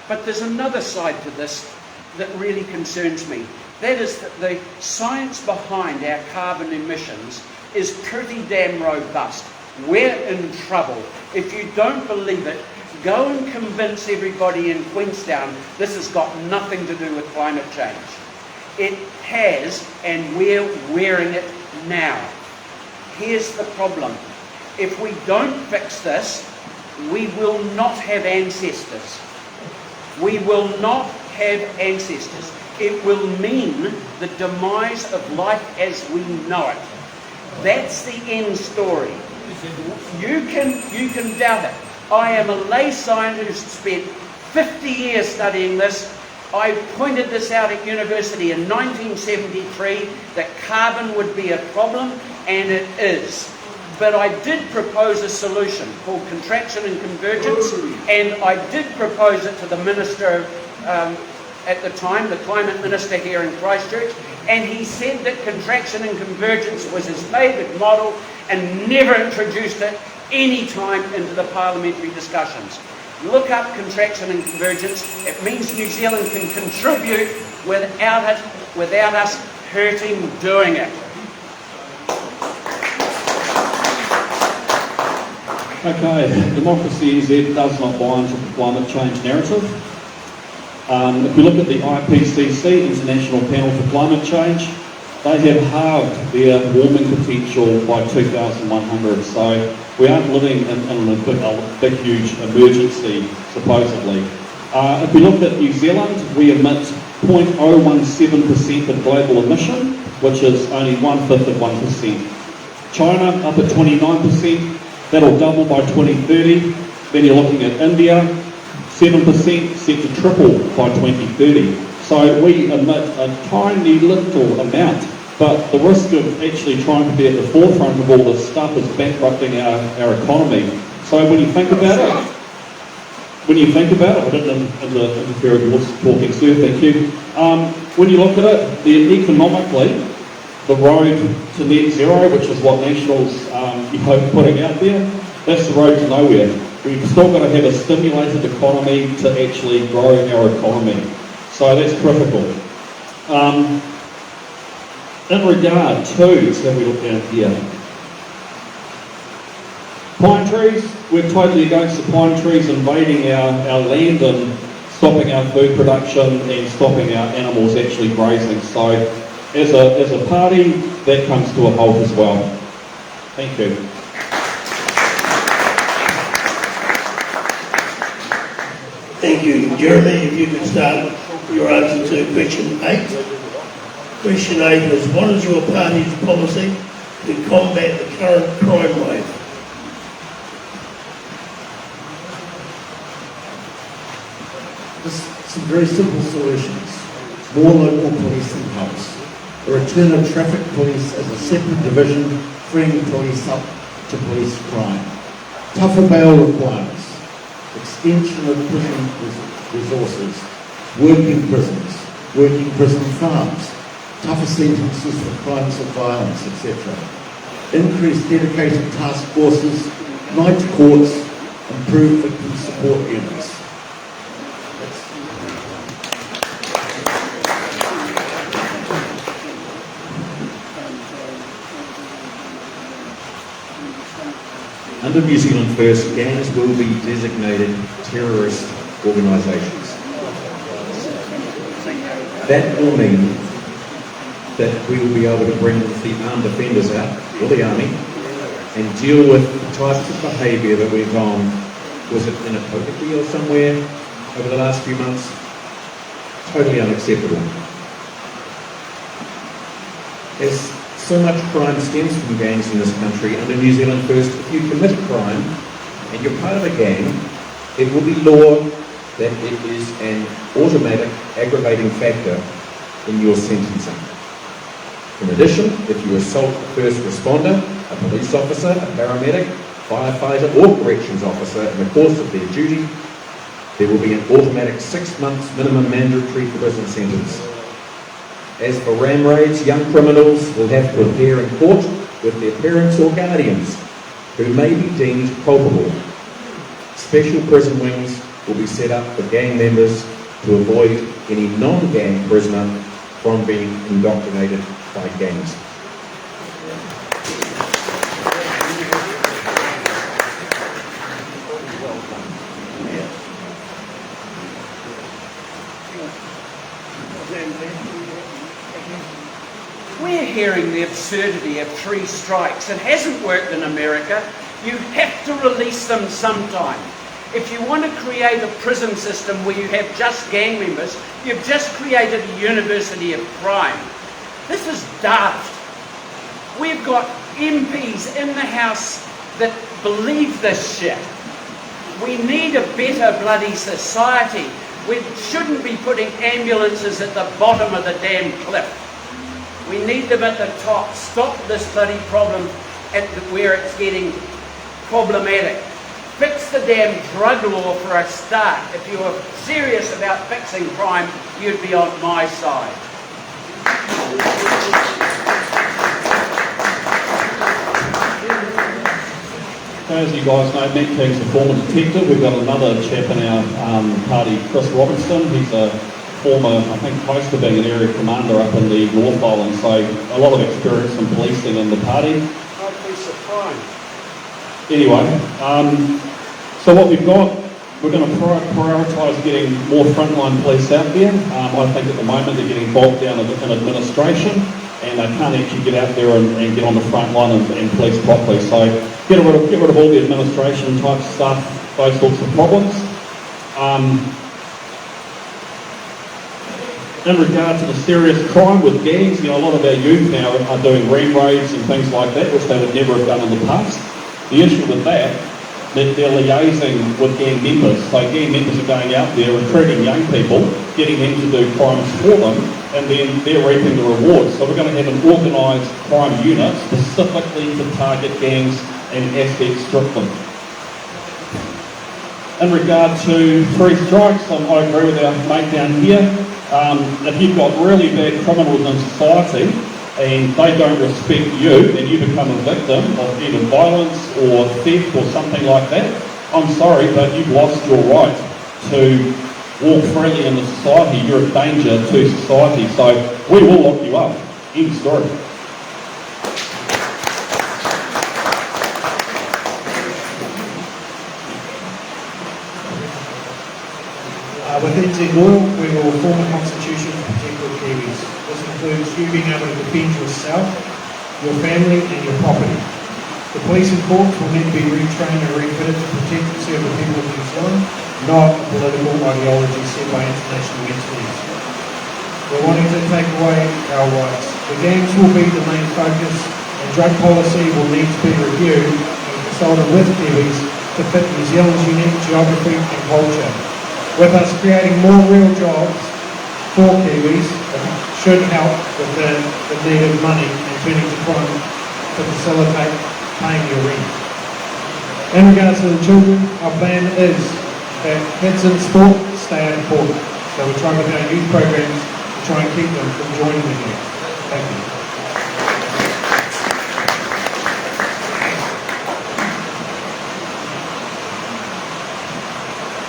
[SPEAKER 3] But there's another side to this that really concerns me. That is that the science behind our carbon emissions is pretty damn robust. We're in trouble. If you don't believe it, go and convince everybody in Queenstown this has got nothing to do with climate change. It has, and we're wearing it now. Here's the problem. If we don't fix this, we will not have ancestors. We will not have ancestors. It will mean the demise of life as we know it. That's the end story. You can doubt it. I am a lay scientist who spent 50 years studying this. I pointed this out at university in 1973 that carbon would be a problem, and it is. But I did propose a solution called contraction and convergence, and I did propose it to the minister at the time, the climate minister here in Christchurch, and he said that contraction and convergence was his favourite model and never introduced it any time into the parliamentary discussions. Look up contraction and convergence. It means New Zealand can contribute without us hurting doing it.
[SPEAKER 4] Okay, Democracy NZ does not buy into the climate change narrative. If we look at the IPCC, International Panel for Climate Change, they have halved their warming potential by 2100. So we aren't living in a big, huge emergency, supposedly. If we look at New Zealand, we emit 0.017% of global emission, which is only 1/5 of 1%. China up at 29%. That'll double by 2030. Then you're looking at India, 7% set to triple by 2030. So we emit a tiny little amount, but the risk of actually trying to be at the forefront of all this stuff is bankrupting our economy. So when you think about it, I didn't interfere with what's talking, sir, thank you. When you look at it, economically, the road to net zero, which is what National's putting out there, that's the road to nowhere. We've still got to have a stimulated economy to actually grow our economy. So that's critical. In regard to, so we look down here, pine trees, we're totally against the pine trees invading our land and stopping our food production and stopping our animals actually grazing. So as a party, that comes to a halt as well. Thank you.
[SPEAKER 2] Thank you. Jeremy, if you could start your answer to question 8. Question 8 is, what is your party's policy to combat the current crime wave?
[SPEAKER 6] Just some very simple solutions. More local police in-house. The return of traffic police as a separate division, freeing police up to police crime. Tougher bail requirements. Extension of prison resources. Working prisons. Working prison farms. Tougher sentences for crimes of violence, etc. Increased dedicated task forces. Night courts. Improved victim support units.
[SPEAKER 7] Under New Zealand First, gangs will be designated terrorist organisations. That will mean that we will be able to bring the armed offenders out, or the army, and deal with the types of behaviour that went on, was it in a poker deal somewhere over the last few months? Totally unacceptable. As so much crime stems from gangs in this country, under New Zealand First, if you commit a crime and you're part of a gang, it will be law that it is an automatic aggravating factor in your sentencing. In addition, if you assault a first responder, a police officer, a paramedic, firefighter or corrections officer in the course of their duty, there will be an automatic 6 months minimum mandatory prison sentence. As for ram raids, young criminals will have to appear in court with their parents or guardians who may be deemed culpable. Special prison wings will be set up for gang members to avoid any non-gang prisoner from being indoctrinated by gangs.
[SPEAKER 3] We're hearing the absurdity of 3 strikes. It hasn't worked in America. You have to release them sometime. If you want to create a prison system where you have just gang members, you've just created a university of crime. This is daft. We've got MPs in the House that believe this shit. We need a better bloody society. We shouldn't be putting ambulances at the bottom of the damn cliff. We need them at the top. Stop this bloody problem at where it's getting problematic. Fix the damn drug law for a start. If you were serious about fixing crime, you'd be on my side.
[SPEAKER 4] As you guys know, Matt King's a former detective. We've got another chap in our party, Chris Robinson. He's a former, I think, close to being an area commander up in the North Island, so a lot of experience in policing in the party.
[SPEAKER 3] I'd be surprised.
[SPEAKER 4] Anyway, so what we've got, we're going to prioritise getting more frontline police out there. I think at the moment they're getting bogged down in administration and they can't actually get out there and get on the front line and police properly. So get rid of all the administration type stuff, those sorts of problems. In regard to the serious crime with gangs, a lot of our youth now are doing ram raids and things like that, which they would never have done in the past. The issue with that that they're liaising with gang members. So gang members are going out there recruiting young people, getting them to do crimes for them, and then they're reaping the rewards. So we're going to have an organised crime unit specifically to target gangs and asset strip them. In regard to three strikes, I agree with our mate down here. If you've got really bad criminals in society and they don't respect you and you become a victim of either violence or theft or something like that, I'm sorry, but you've lost your right to walk freely in the society. You're a danger to society, so we will lock you up. End story.
[SPEAKER 5] With NZ Loyal, we will form a constitution to protect all Kiwis. This includes you being able to defend yourself, your family and your property. The police and courts will need to be retrained and refitted to protect and serve the people of New Zealand, not a political ideology set by international entities. We're wanting to take away our rights. The gangs will be the main focus and drug policy will need to be reviewed and consulted with Kiwis to fit New Zealand's unique geography and culture. With us creating more real jobs for Kiwis, it should help with the need of money and turning to crime to facilitate paying your rent. In regards to the children, our plan is that kids in sport stay out of sport. So we're trying with our youth programs to try and keep them from joining the game. Thank you.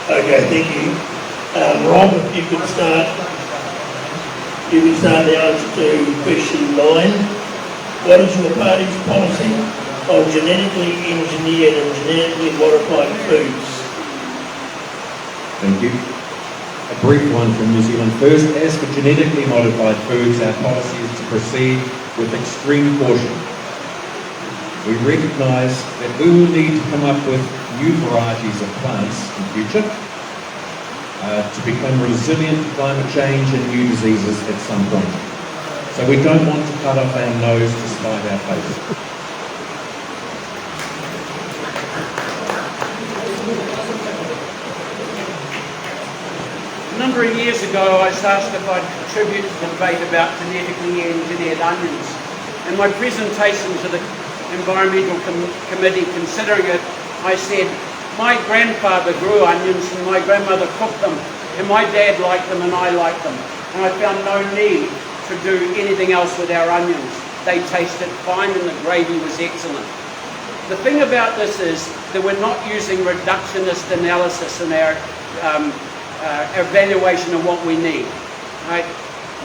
[SPEAKER 2] Okay, thank you. Rob, if you could start the answer to question 9. What is your party's policy on genetically engineered and genetically modified foods?
[SPEAKER 7] Thank you. A brief one from New Zealand First. As for genetically modified foods, our policy is to proceed with extreme caution. We recognise that we will need to come up with new varieties of plants in future to become resilient to climate change and new diseases at some point. So we don't want to cut off our nose to spite our face.
[SPEAKER 3] A number of years ago, I was asked if I'd contribute to the debate about genetically engineered onions. In my presentation to the Environmental Committee, considering it, I said, my grandfather grew onions and my grandmother cooked them, and my dad liked them and I liked them. And I found no need to do anything else with our onions. They tasted fine and the gravy was excellent. The thing about this is that we're not using reductionist analysis in our evaluation of what we need. Right?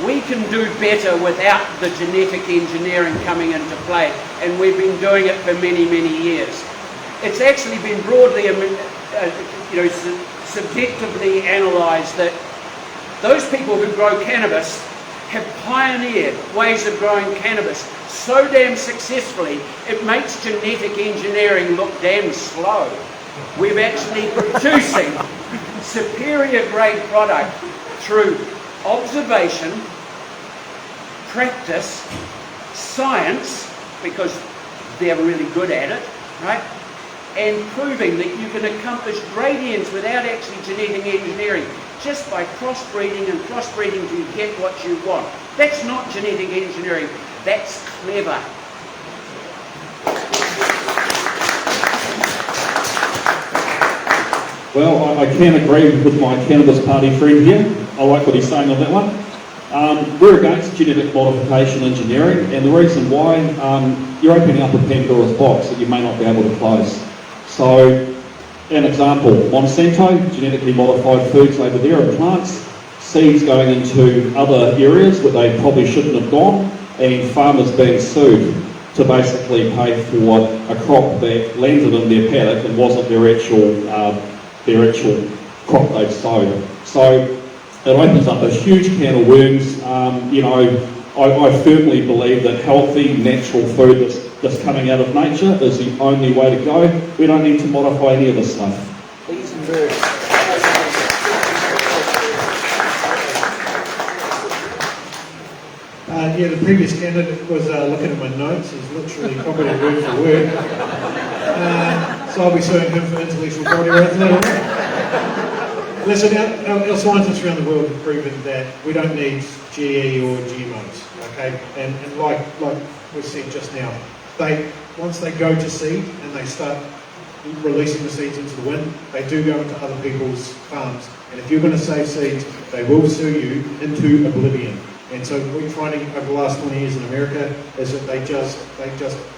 [SPEAKER 3] We can do better without the genetic engineering coming into play, and we've been doing it for many, many years. It's actually been broadly, subjectively analysed that those people who grow cannabis have pioneered ways of growing cannabis so damn successfully, it makes genetic engineering look damn slow. We're actually producing superior grade product through observation, practice, science, because they're really good at it, right? And proving that you can accomplish gradients without actually genetic engineering, just by crossbreeding and crossbreeding to get what you want. That's not genetic engineering, that's clever.
[SPEAKER 4] Well, I can agree with my Cannabis Party friend here. I like what he's saying on that one. We're against genetic modification engineering, and the reason why, you're opening up a Pandora's box that you may not be able to close. So, an example, Monsanto, genetically modified foods over there and plants, seeds going into other areas where they probably shouldn't have gone, and farmers being sued to basically pay for a crop that landed in their paddock and wasn't their actual crop they'd sowed. So it opens up a huge can of worms. I firmly believe that healthy, natural food that's coming out of nature is the only way to go. We don't need to modify any of this stuff.
[SPEAKER 3] Please and birds.
[SPEAKER 5] The previous candidate was looking at my notes. He's literally copied it word for word. So So I'll be suing him for intellectual property rights. Is that all right? Listen, our scientists around the world have proven that we don't need GE or GMOs, okay? And like we said just now, once they go to seed and they start releasing the seeds into the wind, they do go into other people's farms. And if you're going to save seeds, they will sue you into oblivion. And so what we're finding over the last 20 years in America is that they just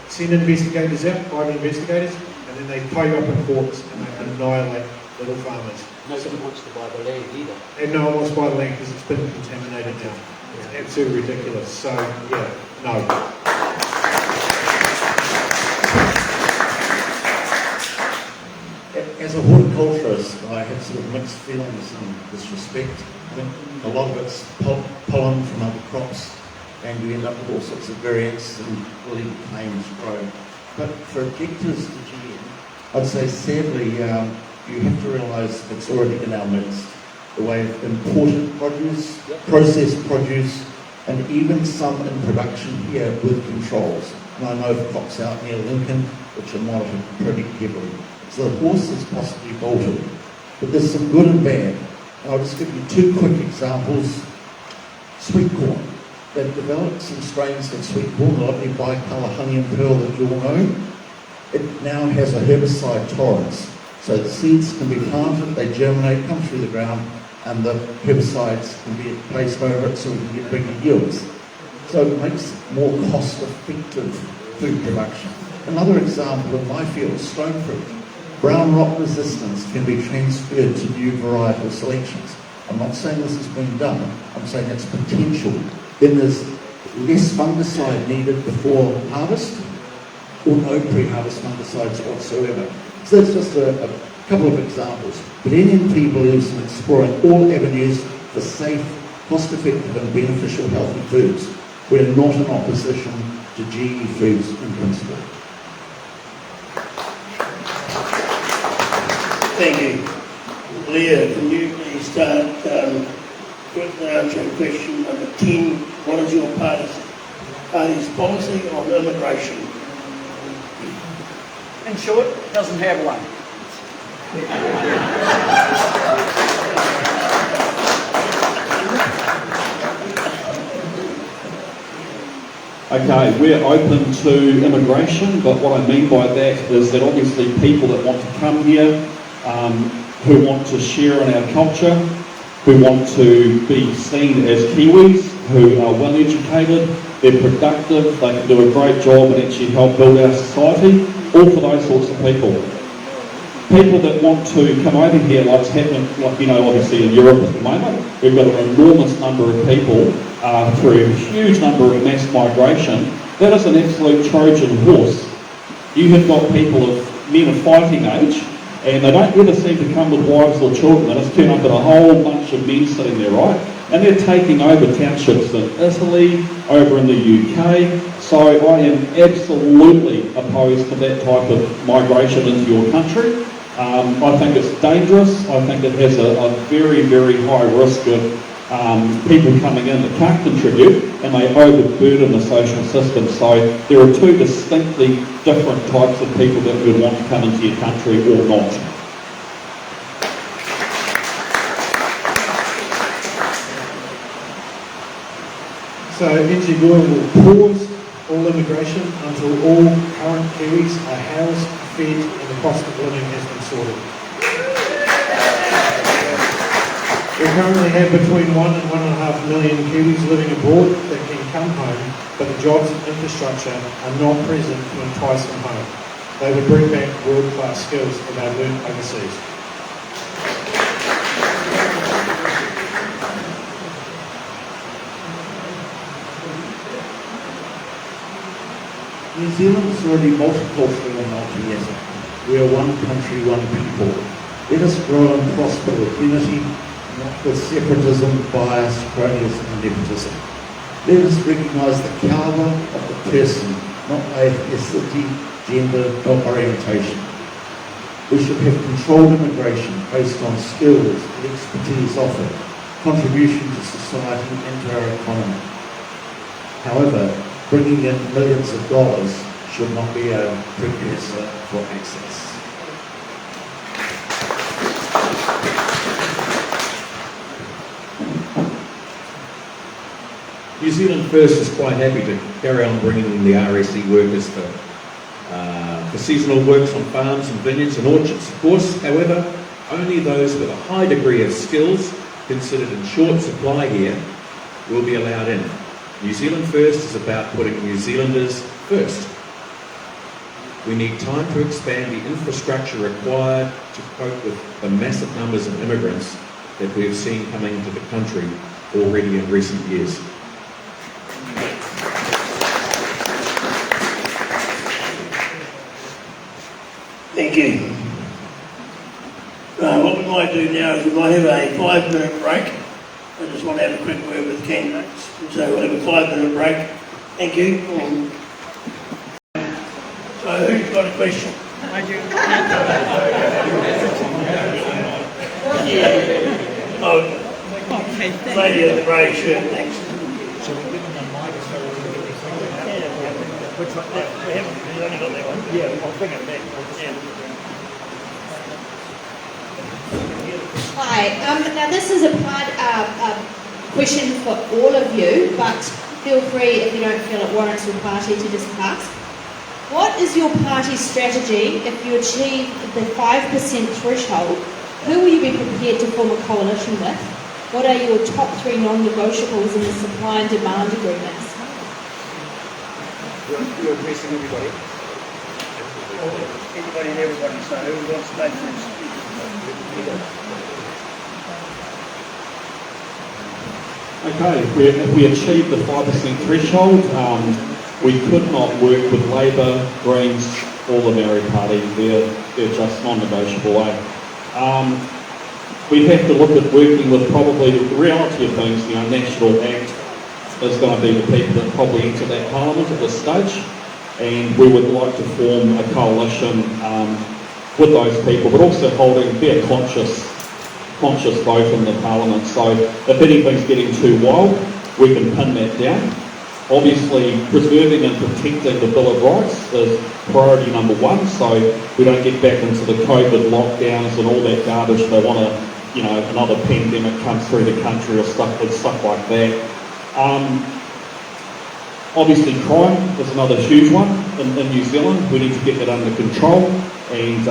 [SPEAKER 5] send investigators out, private investigators, and then they tie you up in courts and they annihilate little farmers.
[SPEAKER 8] Nobody wants to buy the land either.
[SPEAKER 5] And no one wants to buy the land because it's been contaminated now. It's absolutely ridiculous. So, yeah, no.
[SPEAKER 6] As a horticulturist, I have sort of mixed feelings in this respect. I think a lot of it's pollen from other crops, and you end up with all sorts of variants and illegal claims grow. But for objectors to GM, I'd say sadly, you have to realise it's already in our midst. The way of imported produce, processed produce, and even some in production here with controls. And I know of crops out near Lincoln which are monitored pretty heavily. So the horse is possibly bolted. But there's some good and bad. And I'll just give you two quick examples. Sweet corn. They've developed some strains of sweet corn, the lovely bicolour honey and pearl that you all know. It now has a herbicide tolerance. So the seeds can be planted, they germinate, come through the ground, and the herbicides can be placed over it so we can get bigger yields. So it makes more cost-effective food production. Another example in my field, stone fruit. Brown rot resistance can be transferred to new varietal selections. I'm not saying this has been done, I'm saying it's potential. Then there's less fungicide needed before harvest, or no pre-harvest fungicides whatsoever. So that's just a couple of examples. But NNP believes in exploring all avenues for safe, cost-effective and beneficial healthy foods. We're not in opposition to GE foods in principle.
[SPEAKER 2] Thank you. Leah, can you please start with answering question number 10? What is your party's policy on immigration?
[SPEAKER 3] In short, doesn't have one.
[SPEAKER 4] Okay, we're open to immigration, but what I mean by that is that obviously people that want to come here, who want to share in our culture, who want to be seen as Kiwis, who are well educated, they're productive, they can do a great job and actually help build our society, all for those sorts of people. People that want to come over here, like it's happening, like you know, obviously in Europe at the moment, we've got an enormous number of people through a huge number of mass migration. That is an absolute Trojan horse. You have got people of men of fighting age, and they don't ever seem to come with wives or children. They just turn up at a whole bunch of men sitting there, right? And they're taking over townships in Italy, over in the UK. So I am absolutely opposed to that type of migration into your country. I think it's dangerous. I think it has a very, very high risk of people coming in that can't contribute, and they overburden the social system. So there are two distinctly different types of people that would want to come into your country or not.
[SPEAKER 5] So NZ Loyal will pause all immigration until all current Kiwis are housed, fed, and the cost of living has been sorted. We currently have between 1 and 1.5 million Kiwis living abroad that can come home, but the jobs and infrastructure are not present to entice them home. They would bring back world-class skills that they learned overseas.
[SPEAKER 6] New Zealand is already multicultural and multi-ethnic. We are one country, one people. Let us grow and prosper with unity, not with separatism, bias, cronyism and nepotism. Let us recognise the calibre of the person, not ethnicity, gender or orientation. We should have controlled immigration based on skills and expertise offered, contribution to society and to our economy. However, bringing in millions of dollars should not be a precursor for access.
[SPEAKER 7] New Zealand First is quite happy to carry on bringing in the RSE workers for seasonal works on farms and vineyards and orchards, of course. However, only those with a high degree of skills considered in short supply here will be allowed in. New Zealand First is about putting New Zealanders first. We need time to expand the infrastructure required to cope with the massive numbers of immigrants that we have seen coming into the country already in recent years.
[SPEAKER 2] Thank you. What we might do now is we might have a 5-minute break. I just want to have a quick word with candidates. So we'll have a 5-minute break. Thank you. So who's got a question? Yeah. Oh, lady in the grey shirt, thanks. Which one? We haven't. We've only got that one. Yeah, I'll bring it back. Yeah.
[SPEAKER 9] Hi. Now this is a question for all of you, but feel free if you don't feel it warrants your party to just ask. What is your party's strategy if you achieve the 5% threshold? Who will you be prepared to form a coalition with? What are your top 3 non-negotiables in the supply and demand agreements?
[SPEAKER 3] You're addressing everybody?
[SPEAKER 2] Anybody and everybody, so who wants to go first?
[SPEAKER 4] Okay, if we achieve the 5% threshold, we could not work with Labour, Greens, or the Maori Party. They're just non-negotiable. We have to look at working with probably the reality of things. National Act is going to be the people that probably enter that Parliament at this stage, and we would like to form a coalition with those people, but also be a conscious vote in the Parliament. So if anything's getting too wild, we can pin that down. Obviously, preserving and protecting the Bill of Rights is priority number 1, so we don't get back into the COVID lockdowns and all that garbage. They want to, another pandemic comes through the country or stuff like that. Obviously, crime is another huge one in New Zealand. We need to get that under control and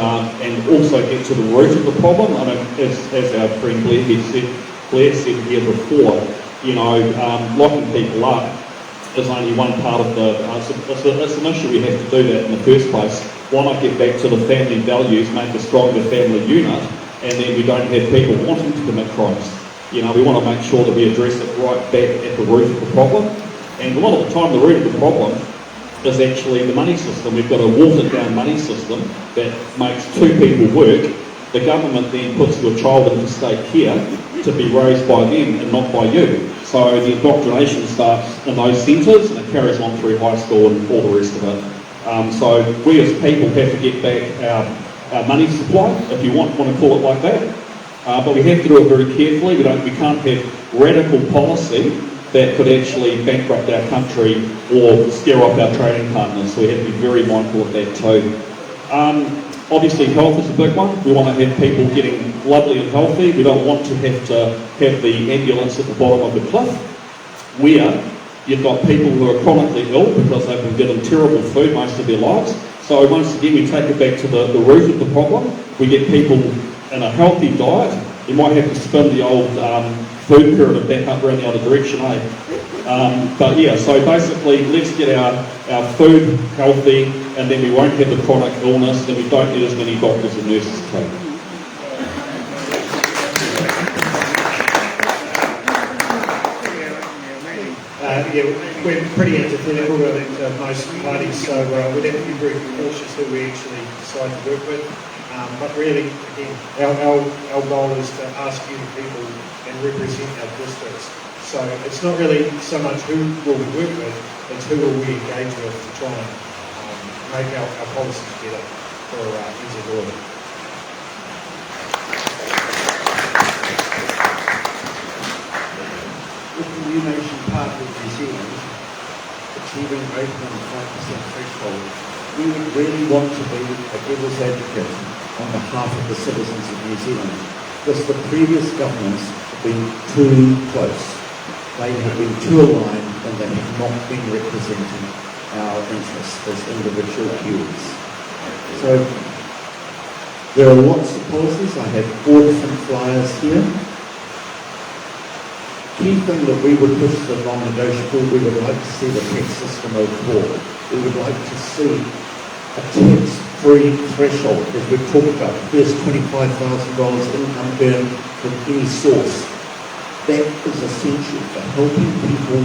[SPEAKER 4] also get to the root of the problem. I know, as our friend Blair said here before, locking people up is only one part of the. It's an issue. We have to do that in the first place. Why not get back to the family values, make a stronger family unit, and then we don't have people wanting to commit crimes. We want to make sure that we address it right back at the root of the problem. And a lot of the time, the root of the problem is actually the money system. We've got a watered-down money system that makes 2 people work. The government then puts your child into state care to be raised by them and not by you. So the indoctrination starts in those centres and it carries on through high school and all the rest of it. So we as people have to get back our money supply, if you want to call it like that. But we have to do it very carefully. We can't have radical policy that could actually bankrupt our country or scare off our trading partners. So we have to be very mindful of that too. Obviously, health is a big one. We want to have people getting lovely and healthy. We don't want to have the ambulance at the bottom of the cliff, where you've got people who are chronically ill because they've been given terrible food most of their lives. So once again, we take it back to the root of the problem. We get people in a healthy diet. You might have to spin the old food pyramid back up around the other direction, But yeah, so basically, let's get our food healthy, and then we won't have the chronic illness, and we don't need as many doctors and nurses too.
[SPEAKER 5] We're pretty antithetical to most parties, so we'd have to be very cautious who we actually decide to work with. But really, again, our goal is to ask you people and represent our districts. So it's not really so much who will we work with, it's who will we engage with to try and make our policies better for New Zealand.
[SPEAKER 6] With the new nation part of New Zealand achieving greater than 5% threshold, we would really want to be a devil's advocate on behalf of the citizens of New Zealand, because the previous governments have been too close. they have been too aligned and they have not been representing our interests as individual Kiwis. So there are lots of policies. I have 4 different flyers here. Key thing that we would push as a non-negotiable, we would like to see the tax system overhauled. We would like to see a tax-free threshold, as we've talked about, first $25,000 income earned from any source. That is essential for helping people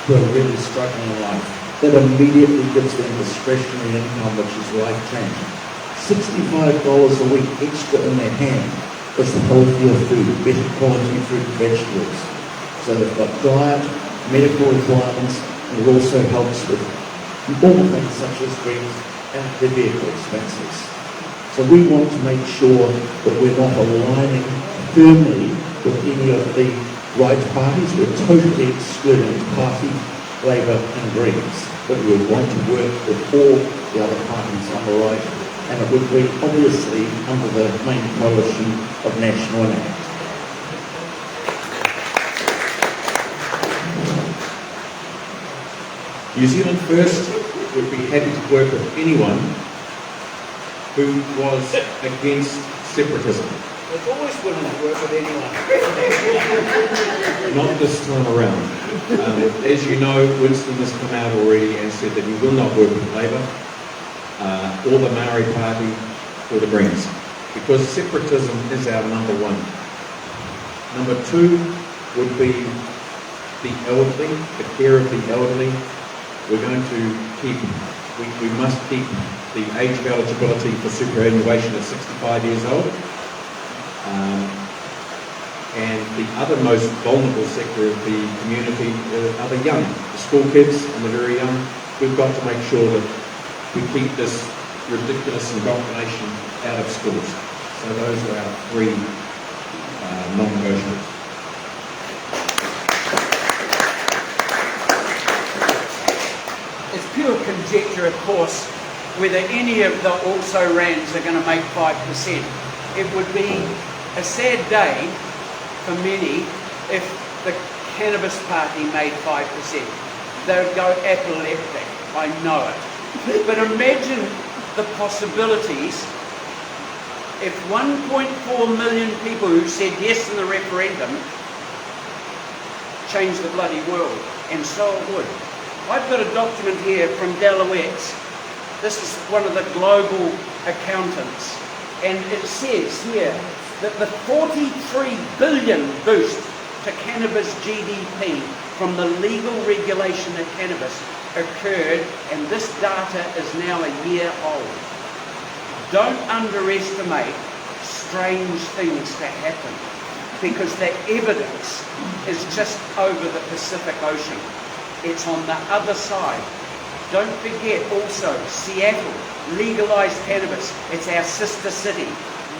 [SPEAKER 6] who are really struggling in life. That immediately gives them discretionary income, which is life-changing. $65 a week extra in their hand is healthier food, better quality fruit and vegetables. So they've got diet, medical requirements, and it also helps with normal things such as rent and their vehicle expenses. So we want to make sure that we're not aligning firmly with any of the right parties. We're totally excluding Party, Labour and Greens. But we want to work with all the other parties on the right, and it would be obviously under the main coalition of National and Act.
[SPEAKER 7] New Zealand First would be happy to work with anyone who was against separatism.
[SPEAKER 8] It's always willing to work with anyone.
[SPEAKER 7] Not this time around. As you know, Winston has come out already and said that he will not work with Labour or the Maori Party or the Greens, because separatism is our number 1. Number 2 would be the elderly, the care of the elderly. We're going to keep, we must keep the age of eligibility for superannuation at 65 years old. And the other most vulnerable sector of the community are the young, the school kids and the very young. We've got to make sure that we keep this ridiculous indoctrination out of schools. So those are our 3 non-negotiables.
[SPEAKER 3] It's pure conjecture, of course, whether any of the also-rans are going to make 5%. It would be a sad day for many if the Cannabis Party made 5%. They would go epileptic, I know it. But imagine the possibilities if 1.4 million people who said yes in the referendum changed the bloody world, and so it would. I've got a document here from Deloitte's. This is one of the global accountants, and it says here that the 43 billion boost to cannabis GDP from the legal regulation of cannabis occurred, and this data is now a year old. Don't underestimate strange things to happen, because the evidence is just over the Pacific Ocean. It's on the other side. Don't forget also, Seattle legalized cannabis. It's our sister city.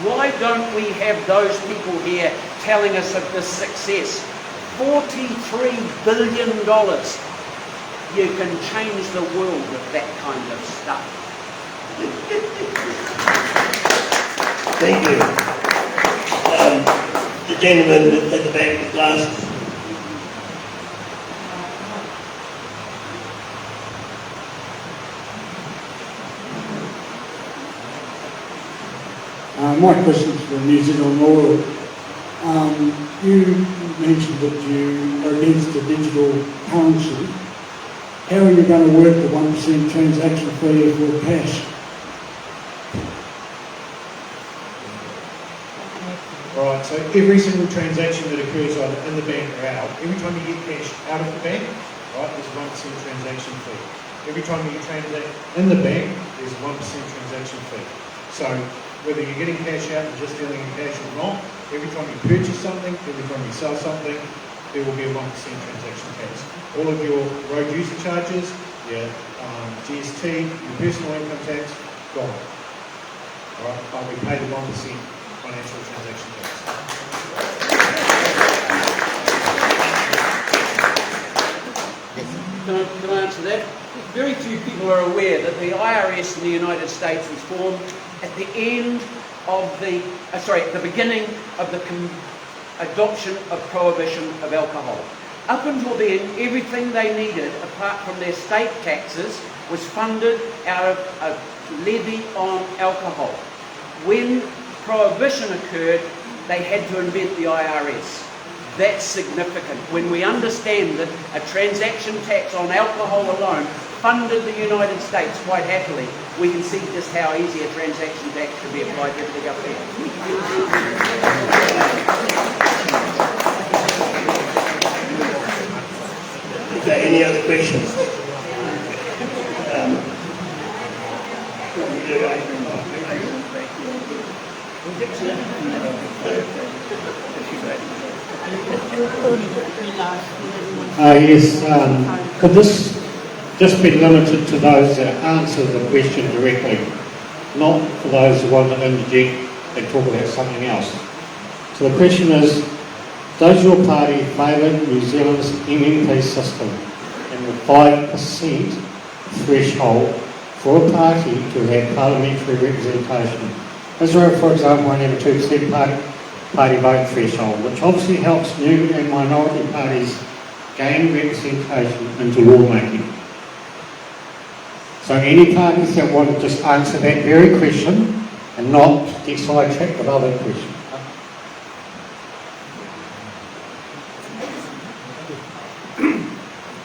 [SPEAKER 3] Why don't we have those people here telling us of this success? $43 billion. You can change the world with that kind of stuff.
[SPEAKER 2] Thank you. The gentleman at the back with glasses.
[SPEAKER 10] My question is for New Zealand Oil. You mentioned that you are against the digital currency. How are you going to work the 1% transaction fee for cash?
[SPEAKER 5] Right, so every single transaction that occurs either in the bank or out, every time you get cash out of the bank, right, there's a 1% transaction fee. Every time you transact in the bank, there's a 1% transaction fee. So whether you're getting cash out and just dealing in cash or not, every time you purchase something, every time you sell something, there will be a 1% transaction tax. All of your road user charges, your GST, your personal income tax, gone. All right, but we pay the 1% financial transaction tax.
[SPEAKER 3] Can I answer that? Very few people are aware that the IRS in the United States was formed at the end of the beginning of the adoption of prohibition of alcohol. Up until then, everything they needed, apart from their state taxes, was funded out of a levy on alcohol. When Prohibition occurred, they had to invent the IRS. That's significant. When we understand that a transaction tax on alcohol alone funded the United States quite happily, we can see just how easy a transaction tax can be applied to everything up there.
[SPEAKER 2] Okay, any other questions?
[SPEAKER 5] Yes, could this just be limited to those that answer the question directly, not for those who want to interject and talk about something else? So the question is, does your party favour New Zealand's MMP system and the 5% threshold for a party to have parliamentary representation? Israel, for example, only have a 2% party vote threshold, which obviously helps new and minority parties gain representation into lawmaking. So any parties that want to just answer that very question and not get sidetracked with other questions.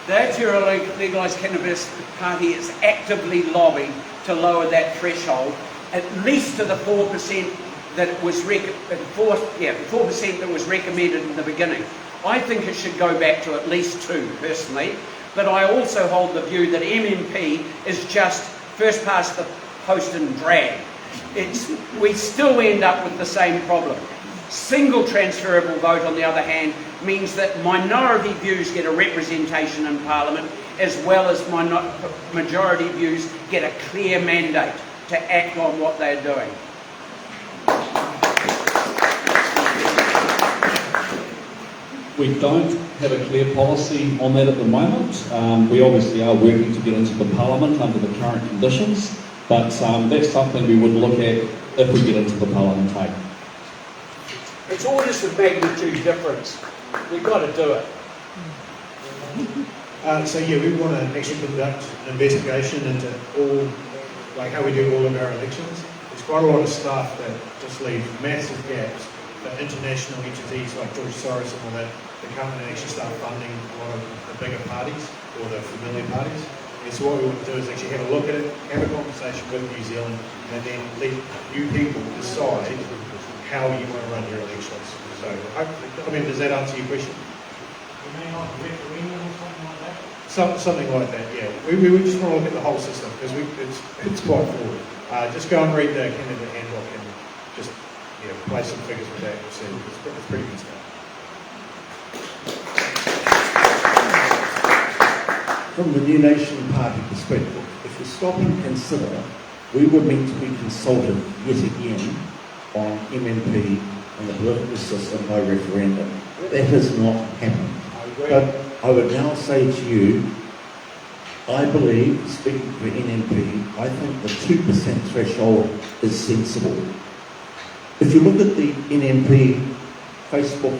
[SPEAKER 3] The ATO Legalised Cannabis Party is actively lobbying to lower that threshold, at least to the 4% that was 4% that was recommended in the beginning. I think it should go back to at least 2, personally, but I also hold the view that MMP is just first past the post and drag. We still end up with the same problem. Single transferable vote, on the other hand, means that minority views get a representation in Parliament, as well as majority views get a clear mandate to act on what they're doing.
[SPEAKER 4] We don't have a clear policy on that at the moment. We obviously are working to get into the Parliament under the current conditions, but that's something we would look at if we get into the Parliament.
[SPEAKER 8] It's orders of magnitude difference. We've got to do it.
[SPEAKER 5] So yeah, we want to actually conduct an investigation into all, like how we do all of our elections. There's quite a lot of stuff that just leave massive gaps for international entities like George Soros and all that to come in and actually start funding a lot of the bigger parties or the familiar parties. And so what we want to do is actually have a look at it, have a conversation with New Zealand, and then let you people decide how you want to run your elections. So, I mean, does that answer your question? You may not referendum or something like that? Something like that, yeah. We just want to look at the whole system because it's quite forward. Just go and read the candidate handbook and just play some figures with that. You'll see it's pretty good stuff.
[SPEAKER 6] From the New Nation Party perspective, if we stop and consider, we were meant to be consulted yet again on MMP and the political system by referendum. That has not happened. But I would now say to you, I believe, speaking for NMP, I think the 2% threshold is sensible. If you look at the NMP Facebook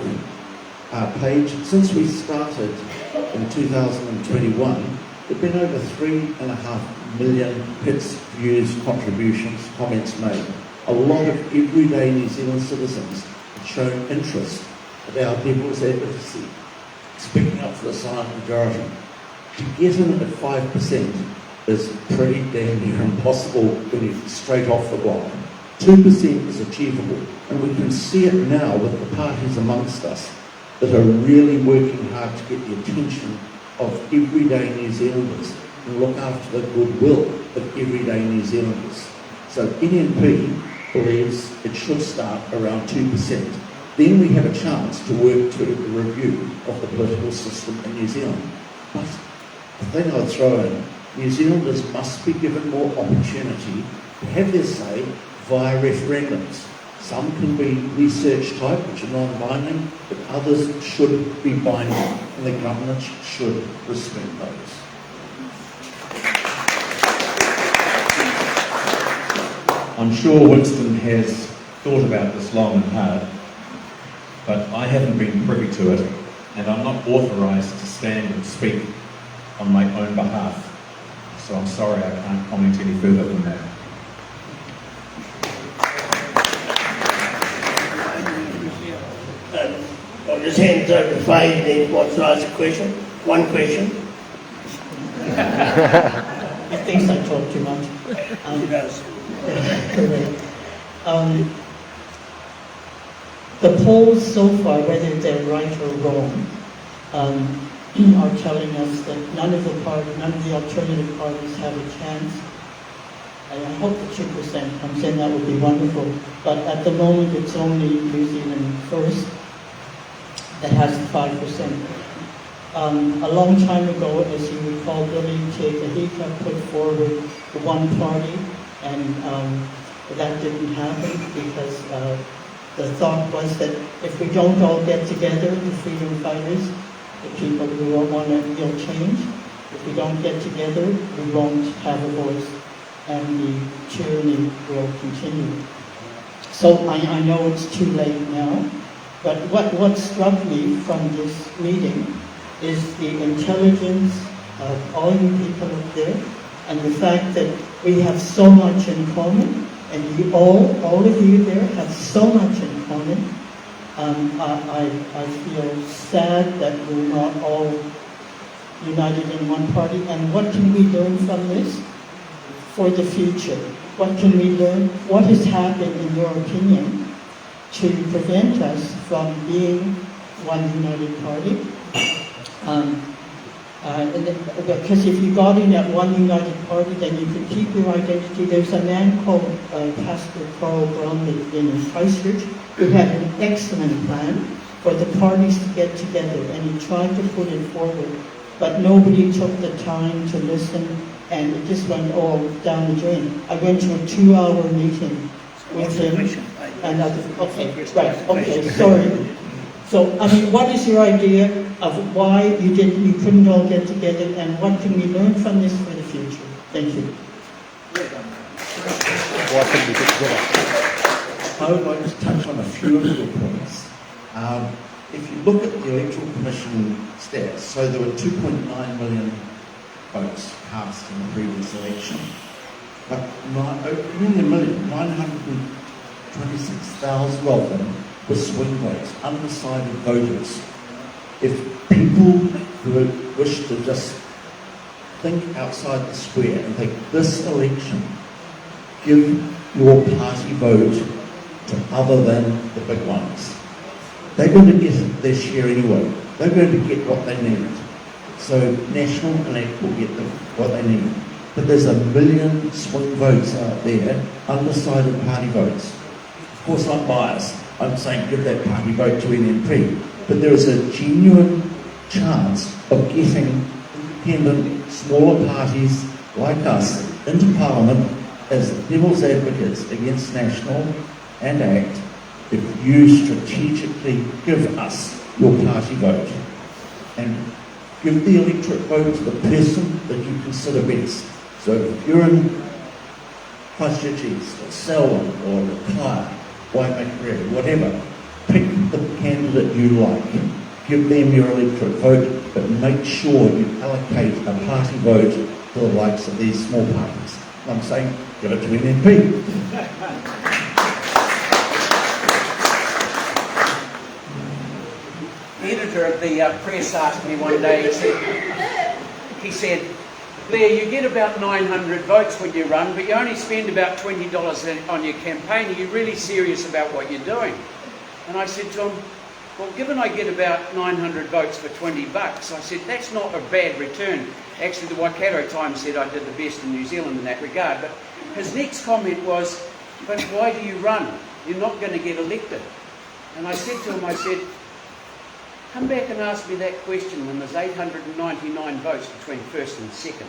[SPEAKER 6] page, since we started in 2021, there have been over 3.5 million hits, views, contributions, comments made. A lot of everyday New Zealand citizens have shown interest about devil's advocacy, speaking up for the silent majority. To get in at 5% is pretty damn near impossible when you're straight off the block. 2% is achievable, and we can see it now with the parties amongst us that are really working hard to get the attention of everyday New Zealanders and look after the goodwill of everyday New Zealanders. So NMP believes it should start around 2%. Then we have a chance to work to a review of the political system in New Zealand. But the thing I'd throw in, New Zealanders must be given more opportunity to have their say via referendums. Some can be research type, which are non-binding, but others should be binding, and the government should respect those.
[SPEAKER 11] I'm sure Winston has thought about this long and hard, but I haven't been privy to it. and I'm not authorised to stand and speak on my own behalf. So I'm sorry, I can't comment any further than that.
[SPEAKER 2] I'll just hand it over to Faye and then wants to ask a question. One question.
[SPEAKER 12] He thinks I talk too much.
[SPEAKER 2] He does.
[SPEAKER 12] The polls so far, whether they're right or wrong, are telling us that none of the alternative parties have a chance. I hope the 2% comes in, that would be wonderful. But at the moment, it's only New Zealand First that has the 5%. A long time ago, as you recall, Billy Te Kahika put forward the one party, and that didn't happen because the thought was that if we don't all get together, the freedom fighters, the people who want to real change, if we don't get together, we won't have a voice, and the tyranny will continue. So I know it's too late now, but what struck me from this meeting is the intelligence of all you people up there, and the fact that we have so much in common, and you all of you there have so much in common. I feel sad that we're not all united in one party. And what can we learn from this for the future? What can we learn? What has happened, in your opinion, to prevent us from being one united party? Because if you got in at one united party, then you could keep your identity. There's a man called Pastor Carl Bromley in Christchurch who had an excellent plan for the parties to get together, and he tried to put it forward, but nobody took the time to listen, and it just went all down the drain. I went to a 2-hour meeting with him, and sorry. So, I mean, what is your idea of why you couldn't all get together, and what can we learn from this for the future? Thank you.
[SPEAKER 6] I would like to touch on a few of your points. If you look at the Electoral Commission stats, so there were 2.9 million votes cast in the previous election, but 926,000 of them were swing votes, undecided voters. If people who wish to just think outside the square and think this election, give your party vote to other than the big ones, they're going to get their share anyway. They're going to get what they need. So National Connect will get what they need. But there's 1 million swing votes out there, undecided party votes. Of course, I'm biased. I'm saying give that party vote to NMP. But there is a genuine chance of getting independent, smaller parties like us into Parliament as devil's advocates against National and Act if you strategically give us your party vote and give the electorate vote to the person that you consider best. So if you're in Christchurch East or Selwyn or Clark, Waitangi, whatever, pick the candidate you like, give them your electorate vote, but make sure you allocate a party vote to the likes of these small parties. I'm saying, give it to NMP.
[SPEAKER 3] The editor of the press asked me one day, he said, Blair, you get about 900 votes when you run, but you only spend about $20 on your campaign. Are you really serious about what you're doing? And I said to him, well, given I get about 900 votes for $20, I said, that's not a bad return. Actually, the Waikato Times said I did the best in New Zealand in that regard. But his next comment was, but why do you run? You're not going to get elected. And I said to him, I said, come back and ask me that question when there's 899 votes between first and second.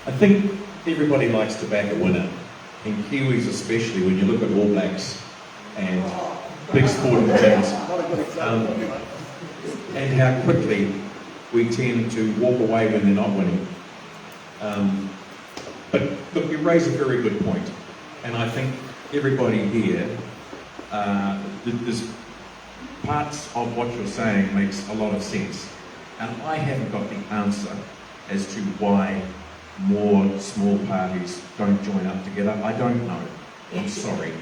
[SPEAKER 11] I think everybody likes to back a winner, and Kiwis especially when you look at All Blacks and big sporting teams, and how quickly we tend to walk away when they're not winning. But look, you raise a very good point, and I think everybody here, there's parts of what you're saying makes a lot of sense. And I haven't got the answer as to why more small parties don't join up together. I don't know. I'm sorry.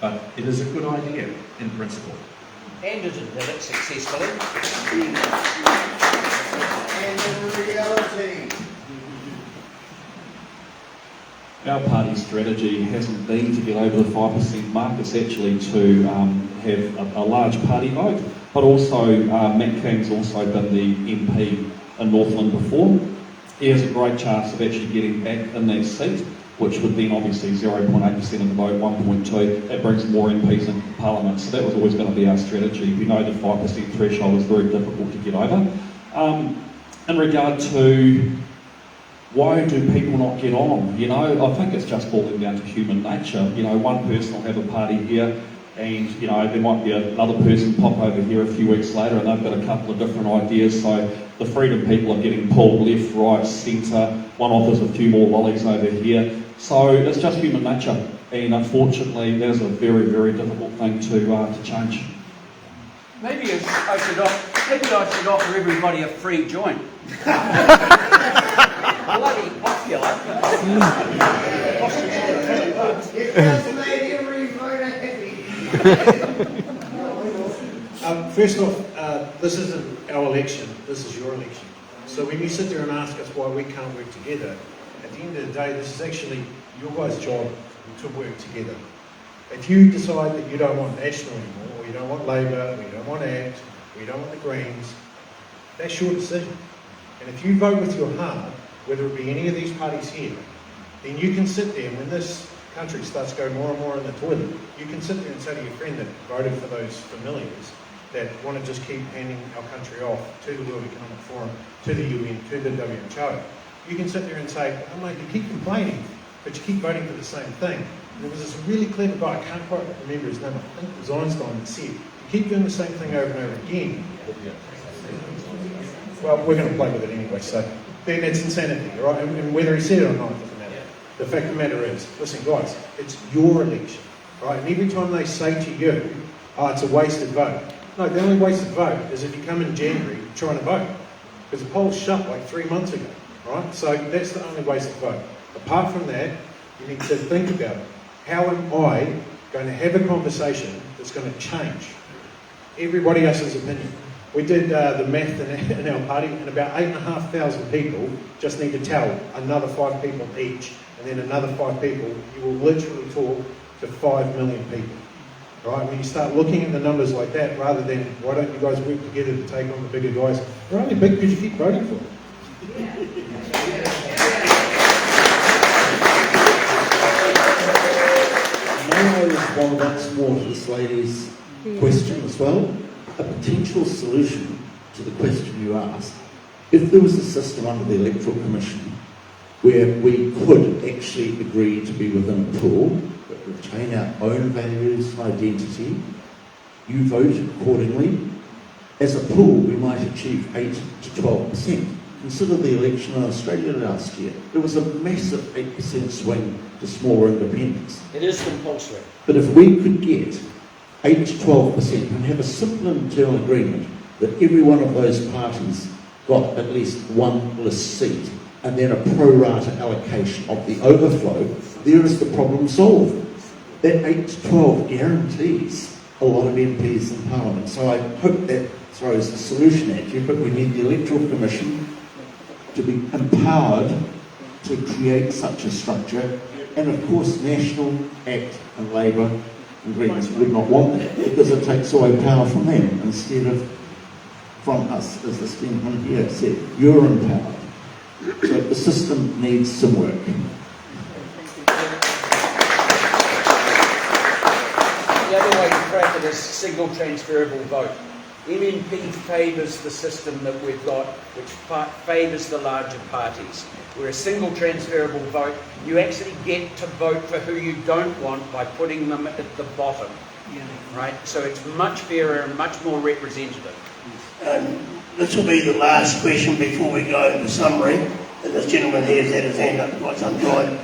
[SPEAKER 11] But it is a good idea in principle.
[SPEAKER 8] And has it did it successfully?
[SPEAKER 2] And in reality,
[SPEAKER 4] Our party strategy hasn't been to get over the 5% mark, it's actually to have a large party vote, but also Matt King's also been the MP in Northland before. He has a great chance of actually getting back in that seat, which would then obviously 0.8% of the vote, 1.2, that brings more MPs into Parliament, so that was always going to be our strategy. We know the 5% threshold is very difficult to get over. In regard to why do people not get on? You know, I think it's just boiling down to human nature. You know, one person will have a party here and, you know, there might be another person pop over here a few weeks later and they've got a couple of different ideas. So the freedom people are getting pulled left, right, centre. One offers a few more lollies over here. So it's just human nature. And unfortunately, that is a very, very difficult thing to change.
[SPEAKER 3] Maybe I should offer everybody a free joint. Bloody popular.
[SPEAKER 2] it does make every voter happy.
[SPEAKER 5] First off, this isn't our election, this is your election. So when you sit there and ask us why we can't work together, at the end of the day, this is actually your guys' job to work together. If you decide that you don't want National anymore, or you don't want Labour, or you don't want ACT, or you don't want the Greens, that's your decision. And if you vote with your heart, whether it be any of these parties here, then you can sit there, and when this country starts going more and more in the toilet, you can sit there and say to your friend that voted for those familiars that want to just keep handing our country off to the World Economic Forum, to the UN, to the WHO. You can sit there and say, oh mate, you keep complaining, but you keep voting for the same thing. And there was this really clever guy, I can't quite remember his name, I think it was Einstein, that said, you keep doing the same thing over and over again. Well, we're going to play with it anyway, so then it's insanity, right? And whether he said it or not, it doesn't matter. The fact of the matter is, listen guys, it's your election, right? And every time they say to you, oh, it's a wasted vote. No, the only wasted vote is if you come in January trying to vote. Because the polls shut like 3 months ago, right? So that's the only wasted vote. Apart from that, you need to think about it. How am I going to have a conversation that's going to change everybody else's opinion? We did the math in our party, and about 8,500 people just need to tell another 5 people each, and then another 5 people. You will literally talk to 5 million people. Right? When you start looking at the numbers like that, rather than why don't you guys work together to take on the bigger guys? They're only big because you keep voting for them.
[SPEAKER 6] May I respond once more to this lady's question as well? A potential solution to the question you asked, if there was a system under the Electoral Commission where we could actually agree to be within a pool, but retain our own values and identity, you vote accordingly. As a pool, we might achieve 8 to 12%. Consider the election in Australia last year. There was a massive 8% swing to smaller independents.
[SPEAKER 8] It is compulsory.
[SPEAKER 6] But if we could get 8 to 12% and have a simple internal agreement that every one of those parties got at least one list seat and then a pro rata allocation of the overflow, there is the problem solved. That 8 to 12 guarantees a lot of MPs in Parliament. So I hope that throws the solution at you, but we need the Electoral Commission to be empowered to create such a structure. And of course, National, ACT and Labour and Greens would not want that because it takes away power from them instead of from us, as this gentleman here said. You're empowered. So the system needs some work.
[SPEAKER 8] The other way to crack it is single transferable vote. MMP favours the system that we've got, which favours the larger parties. Where a single transferable vote, you actually get to vote for who you don't want by putting them at the bottom. Right? So it's much fairer and much more representative.
[SPEAKER 2] This will be the last question before we go into summary. And this gentleman here has had his hand up for quite some time.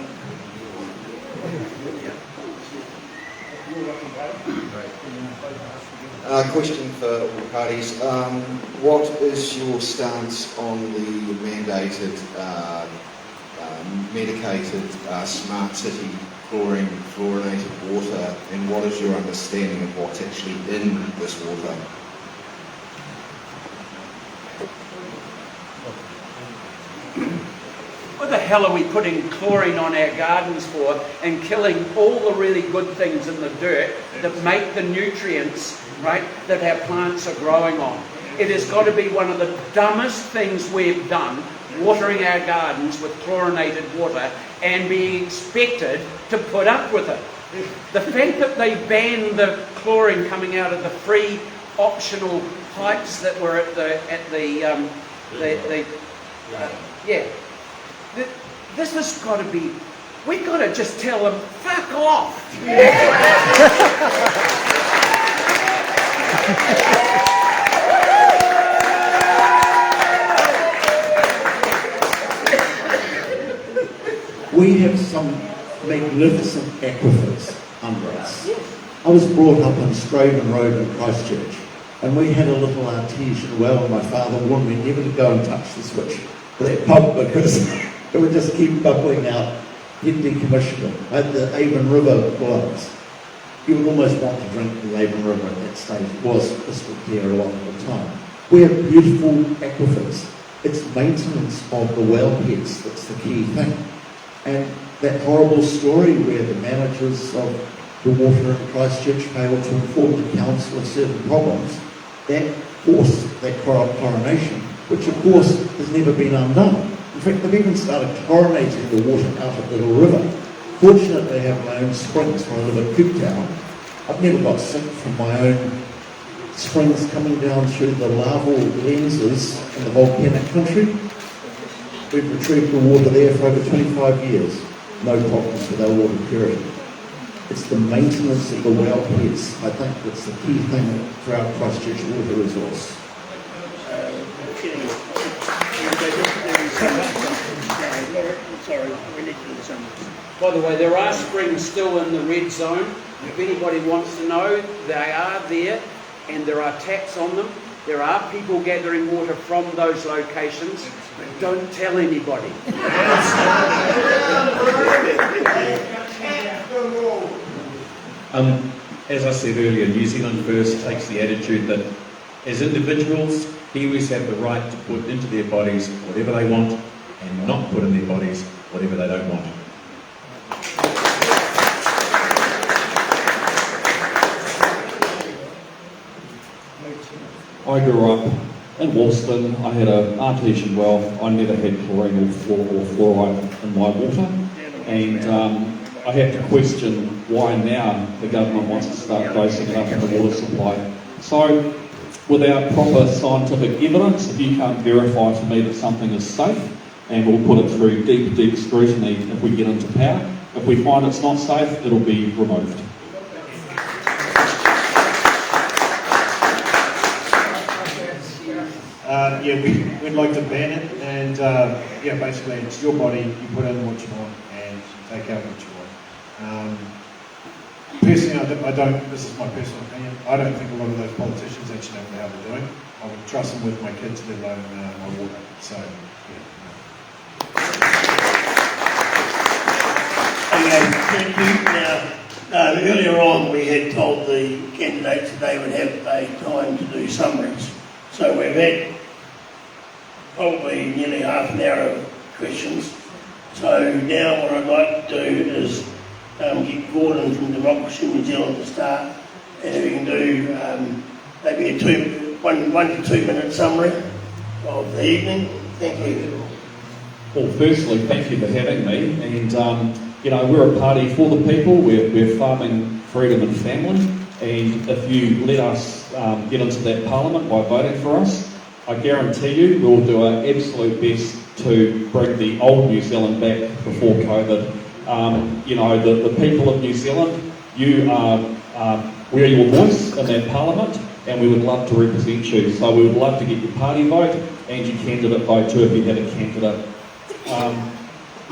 [SPEAKER 13] Question for all parties. What is your stance on the mandated, medicated smart city fluorinated water, and what is your understanding of what's actually in this water?
[SPEAKER 3] What the hell are we putting chlorine on our gardens for and killing all the really good things in the dirt that make the nutrients, right, that our plants are growing on? It has got to be one of the dumbest things we've done, watering our gardens with chlorinated water and being expected to put up with it. The fact that they banned the chlorine coming out of the free optional pipes that were this has got to be, we've got to just tell them, fuck off.
[SPEAKER 6] We have some magnificent aquifers under us. I was brought up on Straven Road in Christchurch, and we had a little artesian well, and my father warned me never to go and touch the switch for that pump because it would just keep bubbling out. He'd decommission it. I had the Avon River blocks. You would almost want to drink the Avon River at that stage. It was crystal clear a lot of the time. We have beautiful aquifers. It's maintenance of the wellheads that's the key thing. And that horrible story where the managers of the water in Christchurch failed to inform the council of certain problems, that forced that chlorination, which of course has never been undone. In fact, they've even started chlorinating the water out of Little River. Fortunately, I have my own springs when I live at Coop Town. I've never got sick from my own springs coming down through the larval lenses in the volcanic country. We've retrieved the water there for over 25 years. No problems with our water purity. It's the maintenance of the wellheads, I think, that's the key thing for our Christchurch water resource.
[SPEAKER 3] By the way, there are springs still in the red zone. If anybody wants to know, they are there and there are taps on them. There are people gathering water from those locations, but don't tell anybody.
[SPEAKER 7] As I said earlier, New Zealand First takes the attitude that as individuals, Kiwis have the right to put into their bodies whatever they want and not put in their bodies whatever they don't want.
[SPEAKER 4] I grew up in Woolston. I had an artesian well. I never had chlorine or fluoride in my water, and I have to question why now the government wants to start dosing it up in the water supply. So, without proper scientific evidence, if you can't verify to me that something is safe, and we'll put it through deep scrutiny if we get into power. If we find it's not safe, it'll be removed.
[SPEAKER 5] We'd like to ban it, and basically it's your body, you put in what you want and you take out what you want. Personally, I don't, this is my personal opinion, I don't think a lot of those politicians actually know how they're doing. I would trust them with my kids, let alone my water. So,
[SPEAKER 2] Okay, thank you. Now, earlier on we had told the candidates that they would have a time to do summaries. So we've had probably nearly half an hour of questions. So now what I'd like to do is get Gordon from Democracy New Zealand to start, and if we can do maybe a 1 to 2 minute summary of the evening. Thank you.
[SPEAKER 4] Well, firstly, thank you for having me. And we're a party for the people. We're farming freedom and family. And if you let us get into that parliament by voting for us, I guarantee you we'll do our absolute best to bring the old New Zealand back before COVID. The people of New Zealand, we are your voice in that parliament, and we would love to represent you. So we would love to get your party vote and your candidate vote too if you have a candidate.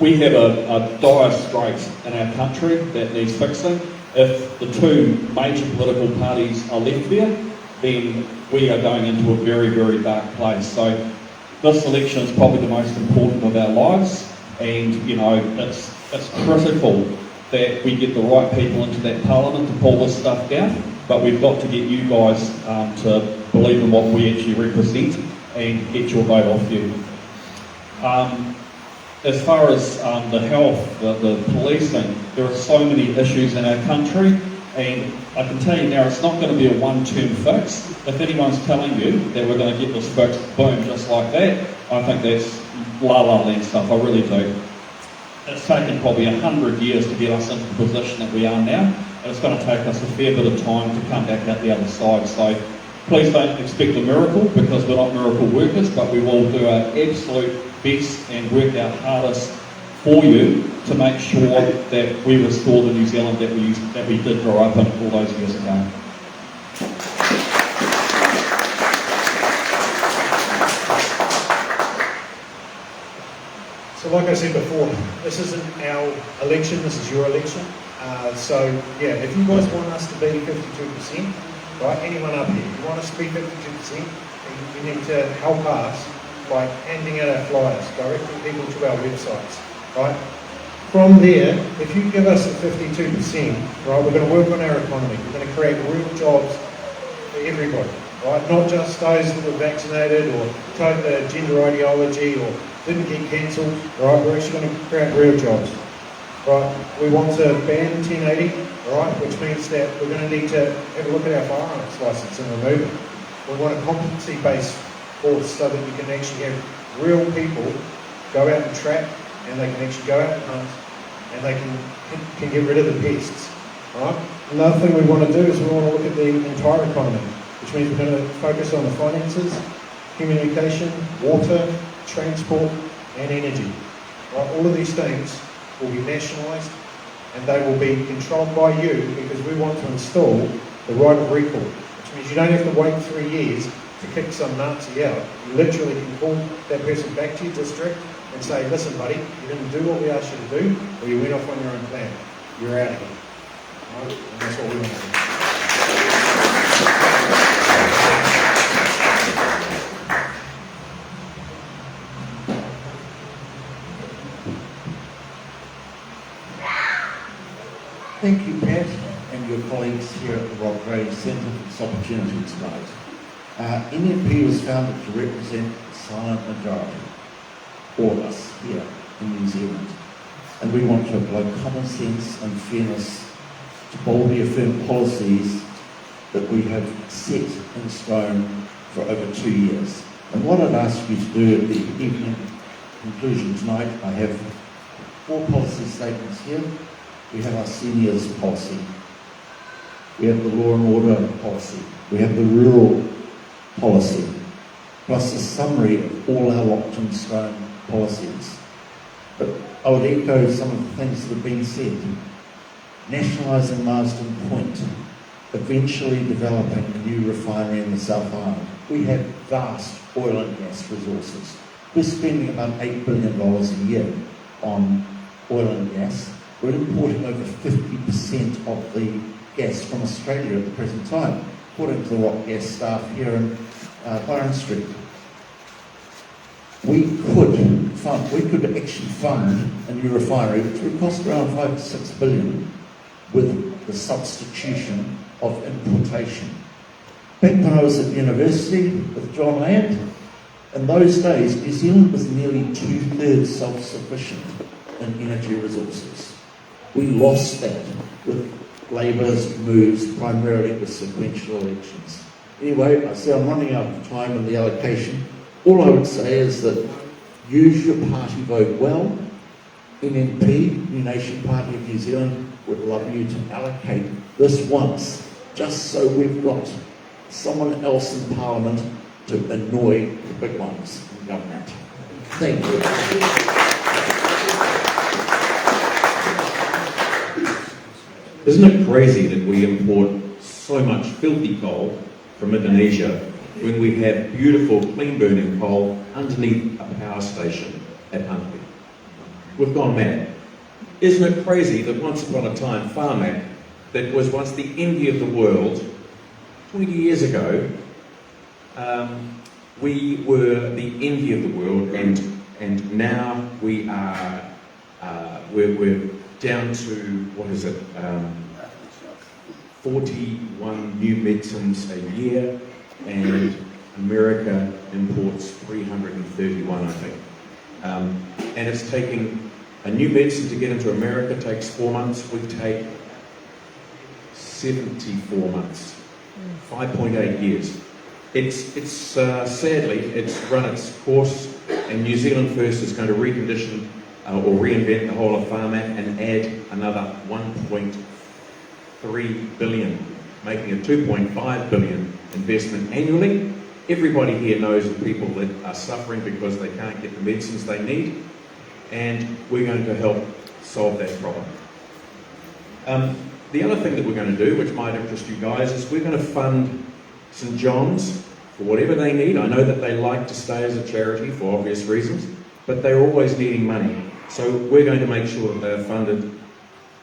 [SPEAKER 4] We have a dire strait in our country that needs fixing. if the two major political parties are left there, then we are going into a very, very dark place. So this election is probably the most important of our lives, and you know, it's critical that we get the right people into that parliament to pull this stuff down, but we've got to get you guys to believe in what we actually represent and get your vote off you. As far as the health, the policing, there are so many issues in our country, and I can tell you now, it's not going to be a one-term fix. If anyone's telling you that we're going to get this fixed, boom, just like that, I think that's la-la land stuff, I really do. It's taken probably 100 years to get us into the position that we are now, and it's going to take us a fair bit of time to come back out the other side. So please don't expect a miracle, because we're not miracle workers, but we will do our absolute best and work our hardest for you to make sure that we restore the New Zealand that we did grow up in all those years ago.
[SPEAKER 5] So like I said before, this isn't our election, this is your election. So yeah, if you guys want us to be 52%, right, anyone up here, you want us to be 52%, you need to help us by handing out our flyers, directing people to our websites, right? From there, if you give us a 52%, right, we're going to work on our economy, we're going to create real jobs for everybody, right? Not just those that were vaccinated or told the gender ideology or didn't get cancelled, right? We're actually going to create real jobs, right? We want to ban 1080, right? Which means that we're going to need to have a look at our firearms licence and remove it. We want a competency-based force so that we can actually have real people go out and trap, and they can actually go out and hunt, and they can get rid of the pests, right? Another thing we want to do is we want to look at the entire economy, which means we're going to focus on the finances, communication, water, transport and energy. Right? All of these things will be nationalised, and they will be controlled by you, because we want to install the right of recall, which means you don't have to wait 3 years to kick some Nazi out. You literally can call that person back to your district and say, listen buddy, you didn't do what we asked you to do, or you went off on your own plan. You're out of here. Right? And that's what we want to do.
[SPEAKER 6] Thank you, Pat, and your colleagues here at the Rob Gray Centre for this opportunity tonight. NMP was founded to represent the silent majority, all of us here in New Zealand, and we want to apply common sense and fairness to boldly affirm policies that we have set in stone for over 2 years. And what I'd ask you to do at the evening conclusion tonight, I have 4 policy statements here. We have our seniors policy, we have the law and order policy, we have the rural policy, plus a summary of all our locked in stone policies. But I would echo some of the things that have been said. Nationalising Marsden Point, eventually developing a new refinery in the South Island. We have vast oil and gas resources. We're spending about $8 billion a year on oil and gas. We're importing over 50% of the gas from Australia at the present time, according to the Rock Gas staff here in Byron Street. We could actually fund a new refinery, which would cost around $5 to $6 billion, with the substitution of importation. Back when I was at university with John Land, in those days, New Zealand was nearly 2/3 self-sufficient in energy resources. We lost that with Labour's moves, primarily with sequential elections. Anyway, I see I'm running out of time in the allocation. All I would say is that use your party vote well. NNP, New Nation Party of New Zealand, would love you to allocate this once, just so we've got someone else in Parliament to annoy the big ones in government. Thank you.
[SPEAKER 11] Isn't it crazy that we import so much filthy coal from Indonesia when we have beautiful, clean-burning coal underneath a power station at Huntly? We've gone mad. Isn't it crazy that once upon a time Farmac that was once the envy of the world, 20 years ago, we were the envy of the world, and now we are we're down to, what is it, 41 new medicines a year, and America imports 331, I think. And it's taking a new medicine to get into America takes 4 months. We take 74 months, 5.8 years. It's sadly, it's run its course, and New Zealand First is going to recondition or reinvent the whole of Farm Act and add another 1.3 billion, making a 2.5 billion investment annually. Everybody here knows the people that are suffering because they can't get the medicines they need, and we're going to help solve that problem. The other thing that we're going to do, which might interest you guys, is we're going to fund St John's for whatever they need. I know that they like to stay as a charity for obvious reasons, but they're always needing money. So we're going to make sure that they're funded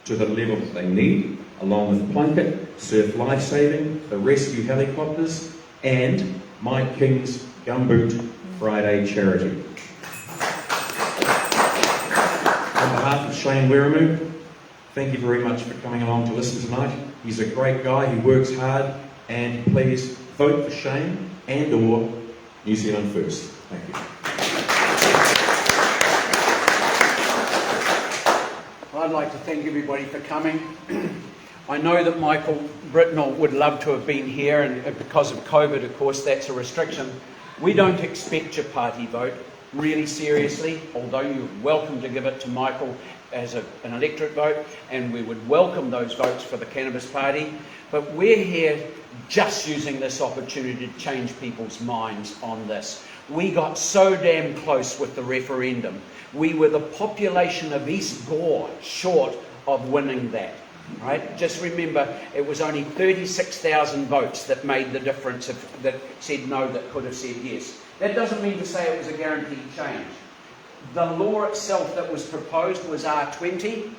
[SPEAKER 11] to the level that they need, along with Plunkett, Surf Lifesaving, the rescue helicopters, and Mike King's Gumboot Friday charity. On behalf of Shane Weremu, thank you very much for coming along to listen tonight. He's a great guy, he works hard, and please vote for Shane and/or New Zealand First. Thank you.
[SPEAKER 3] I'd like to thank everybody for coming. I know that Michael Britnell would love to have been here, and because of COVID, of course, that's a restriction. We don't expect your party vote, really seriously, although you're welcome to give it to Michael as an electorate vote, and we would welcome those votes for the Cannabis Party. But we're here just using this opportunity to change people's minds on this. We got so damn close with the referendum. We were the population of East Gore short of winning that. Right? Just remember, it was only 36,000 votes that made the difference, that said no, that could have said yes. That doesn't mean to say it was a guaranteed change. The law itself that was proposed was R20.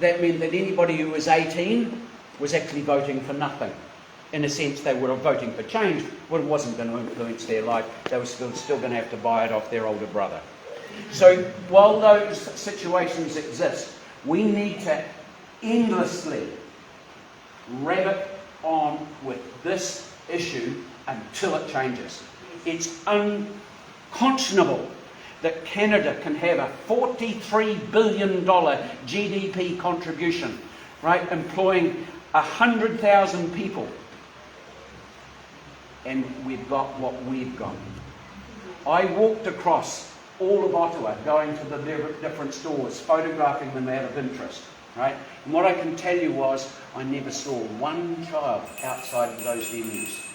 [SPEAKER 3] That meant that anybody who was 18 was actually voting for nothing. In a sense, they were voting for change, but it wasn't going to influence their life. They were still going to have to buy it off their older brother. So while those situations exist, we need to endlessly rabbit on with this issue until it changes. It's unconscionable that Canada can have a $43 billion GDP contribution, right, employing 100,000 people, and we've got what we've got. I walked across all of Ottawa, going to the different stores, photographing them out of interest, right? And what I can tell you was, I never saw one child outside of those venues.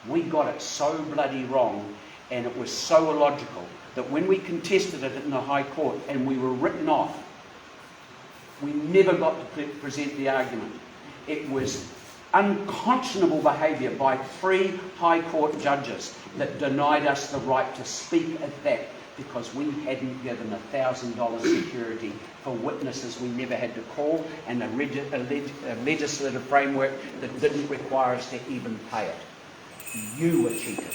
[SPEAKER 3] We got it so bloody wrong, and it was so illogical, that when we contested it in the High Court and we were written off, we never got to present the argument. It was unconscionable behaviour by 3 High Court judges that denied us the right to speak at that, because we hadn't given $1,000 security for witnesses we never had to call, and a legislative framework that didn't require us to even pay it. You were cheated.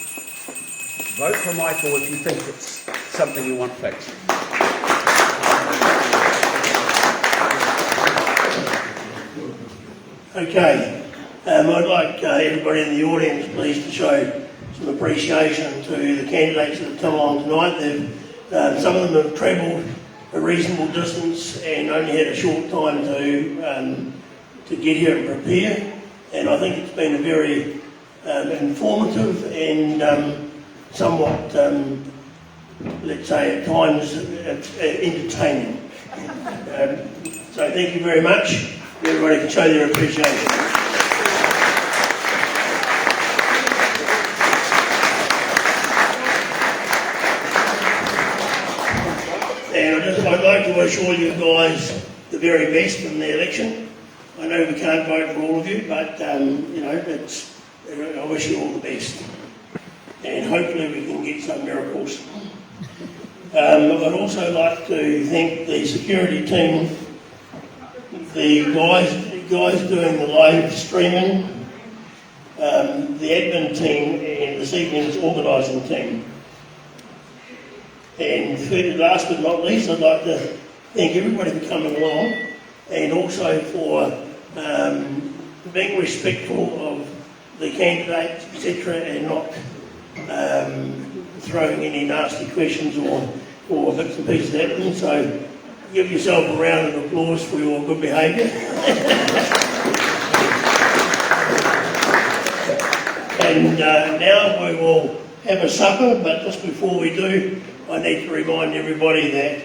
[SPEAKER 3] Vote for Michael if you think it's something you want fixed.
[SPEAKER 2] Okay, I'd like everybody in the audience, please, to show some appreciation to the candidates that have come along tonight. Some of them have travelled a reasonable distance and only had a short time to get here and prepare. And I think it's been a very informative and somewhat, let's say at times, entertaining. So thank you very much. Everybody can show their appreciation. And I'd like to wish all you guys the very best in the election. I know we can't vote for all of you, but you know, I wish you all the best. And hopefully we can get some miracles. I'd also like to thank the security team, the guys guys doing the live streaming, the admin team, and this evening's organising team. And last but not least, I'd like to thank everybody for coming along, and also for being respectful of the candidates, etc., and not throwing any nasty questions or bits and pieces at them. So give yourself a round of applause for your good behaviour. And now we will have a supper, but just before we do, I need to remind everybody that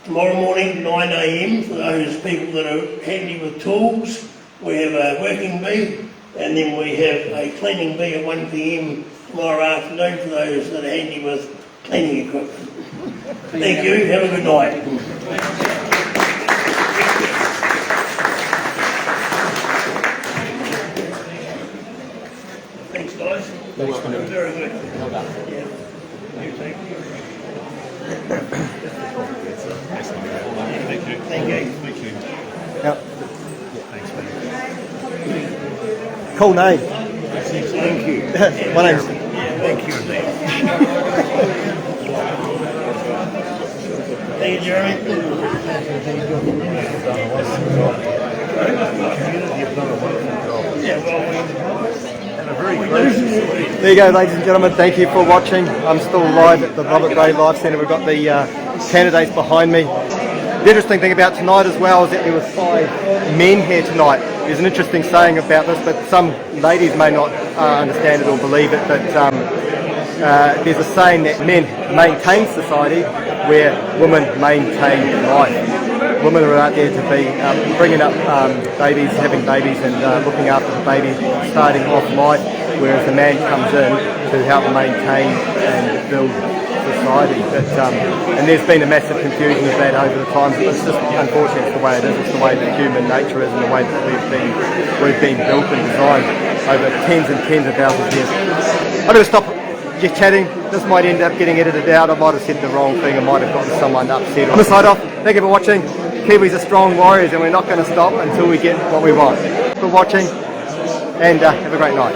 [SPEAKER 2] tomorrow morning, 9 a.m, for those people that are handy with tools, we have a working bee, and then we have a cleaning bee at 1 p.m. tomorrow afternoon for those that are handy with cleaning equipment. Thank you, have a good night. Thanks guys.
[SPEAKER 1] Thanks,
[SPEAKER 2] very good.
[SPEAKER 1] Well done.
[SPEAKER 2] Yeah. Thank you.
[SPEAKER 11] Thank you.
[SPEAKER 2] Thank you.
[SPEAKER 11] Thank you.
[SPEAKER 1] Yep.
[SPEAKER 11] Thanks, man.
[SPEAKER 1] Cool name.
[SPEAKER 2] Thank you.
[SPEAKER 1] My name's...
[SPEAKER 2] Thank you. Thank you, Jeremy. Yeah, well,
[SPEAKER 1] There you go, ladies and gentlemen. Thank you for watching. I'm still live at the Robert Gray Life Centre. We've got the candidates behind me. The interesting thing about tonight as well is that there were 5 men here tonight. There's an interesting saying about this, but some ladies may not understand it or believe it, but there's a saying that men maintain society where women maintain life. Women are out there to be bringing up babies, having babies and looking after the baby, starting off life, whereas the man comes in to help maintain and build society. But, and there's been a massive confusion of that over the times. It's just unfortunate, it's the way it is. It's the way that human nature is and the way that we've been built and designed over tens and tens of thousands of years. I'm going to stop just chatting. This might end up getting edited out. I might have said the wrong thing. I might have gotten someone upset. On the side off, thank you for watching. Kiwis are strong warriors and we're not going to stop until we get what we want. For watching and have a great night.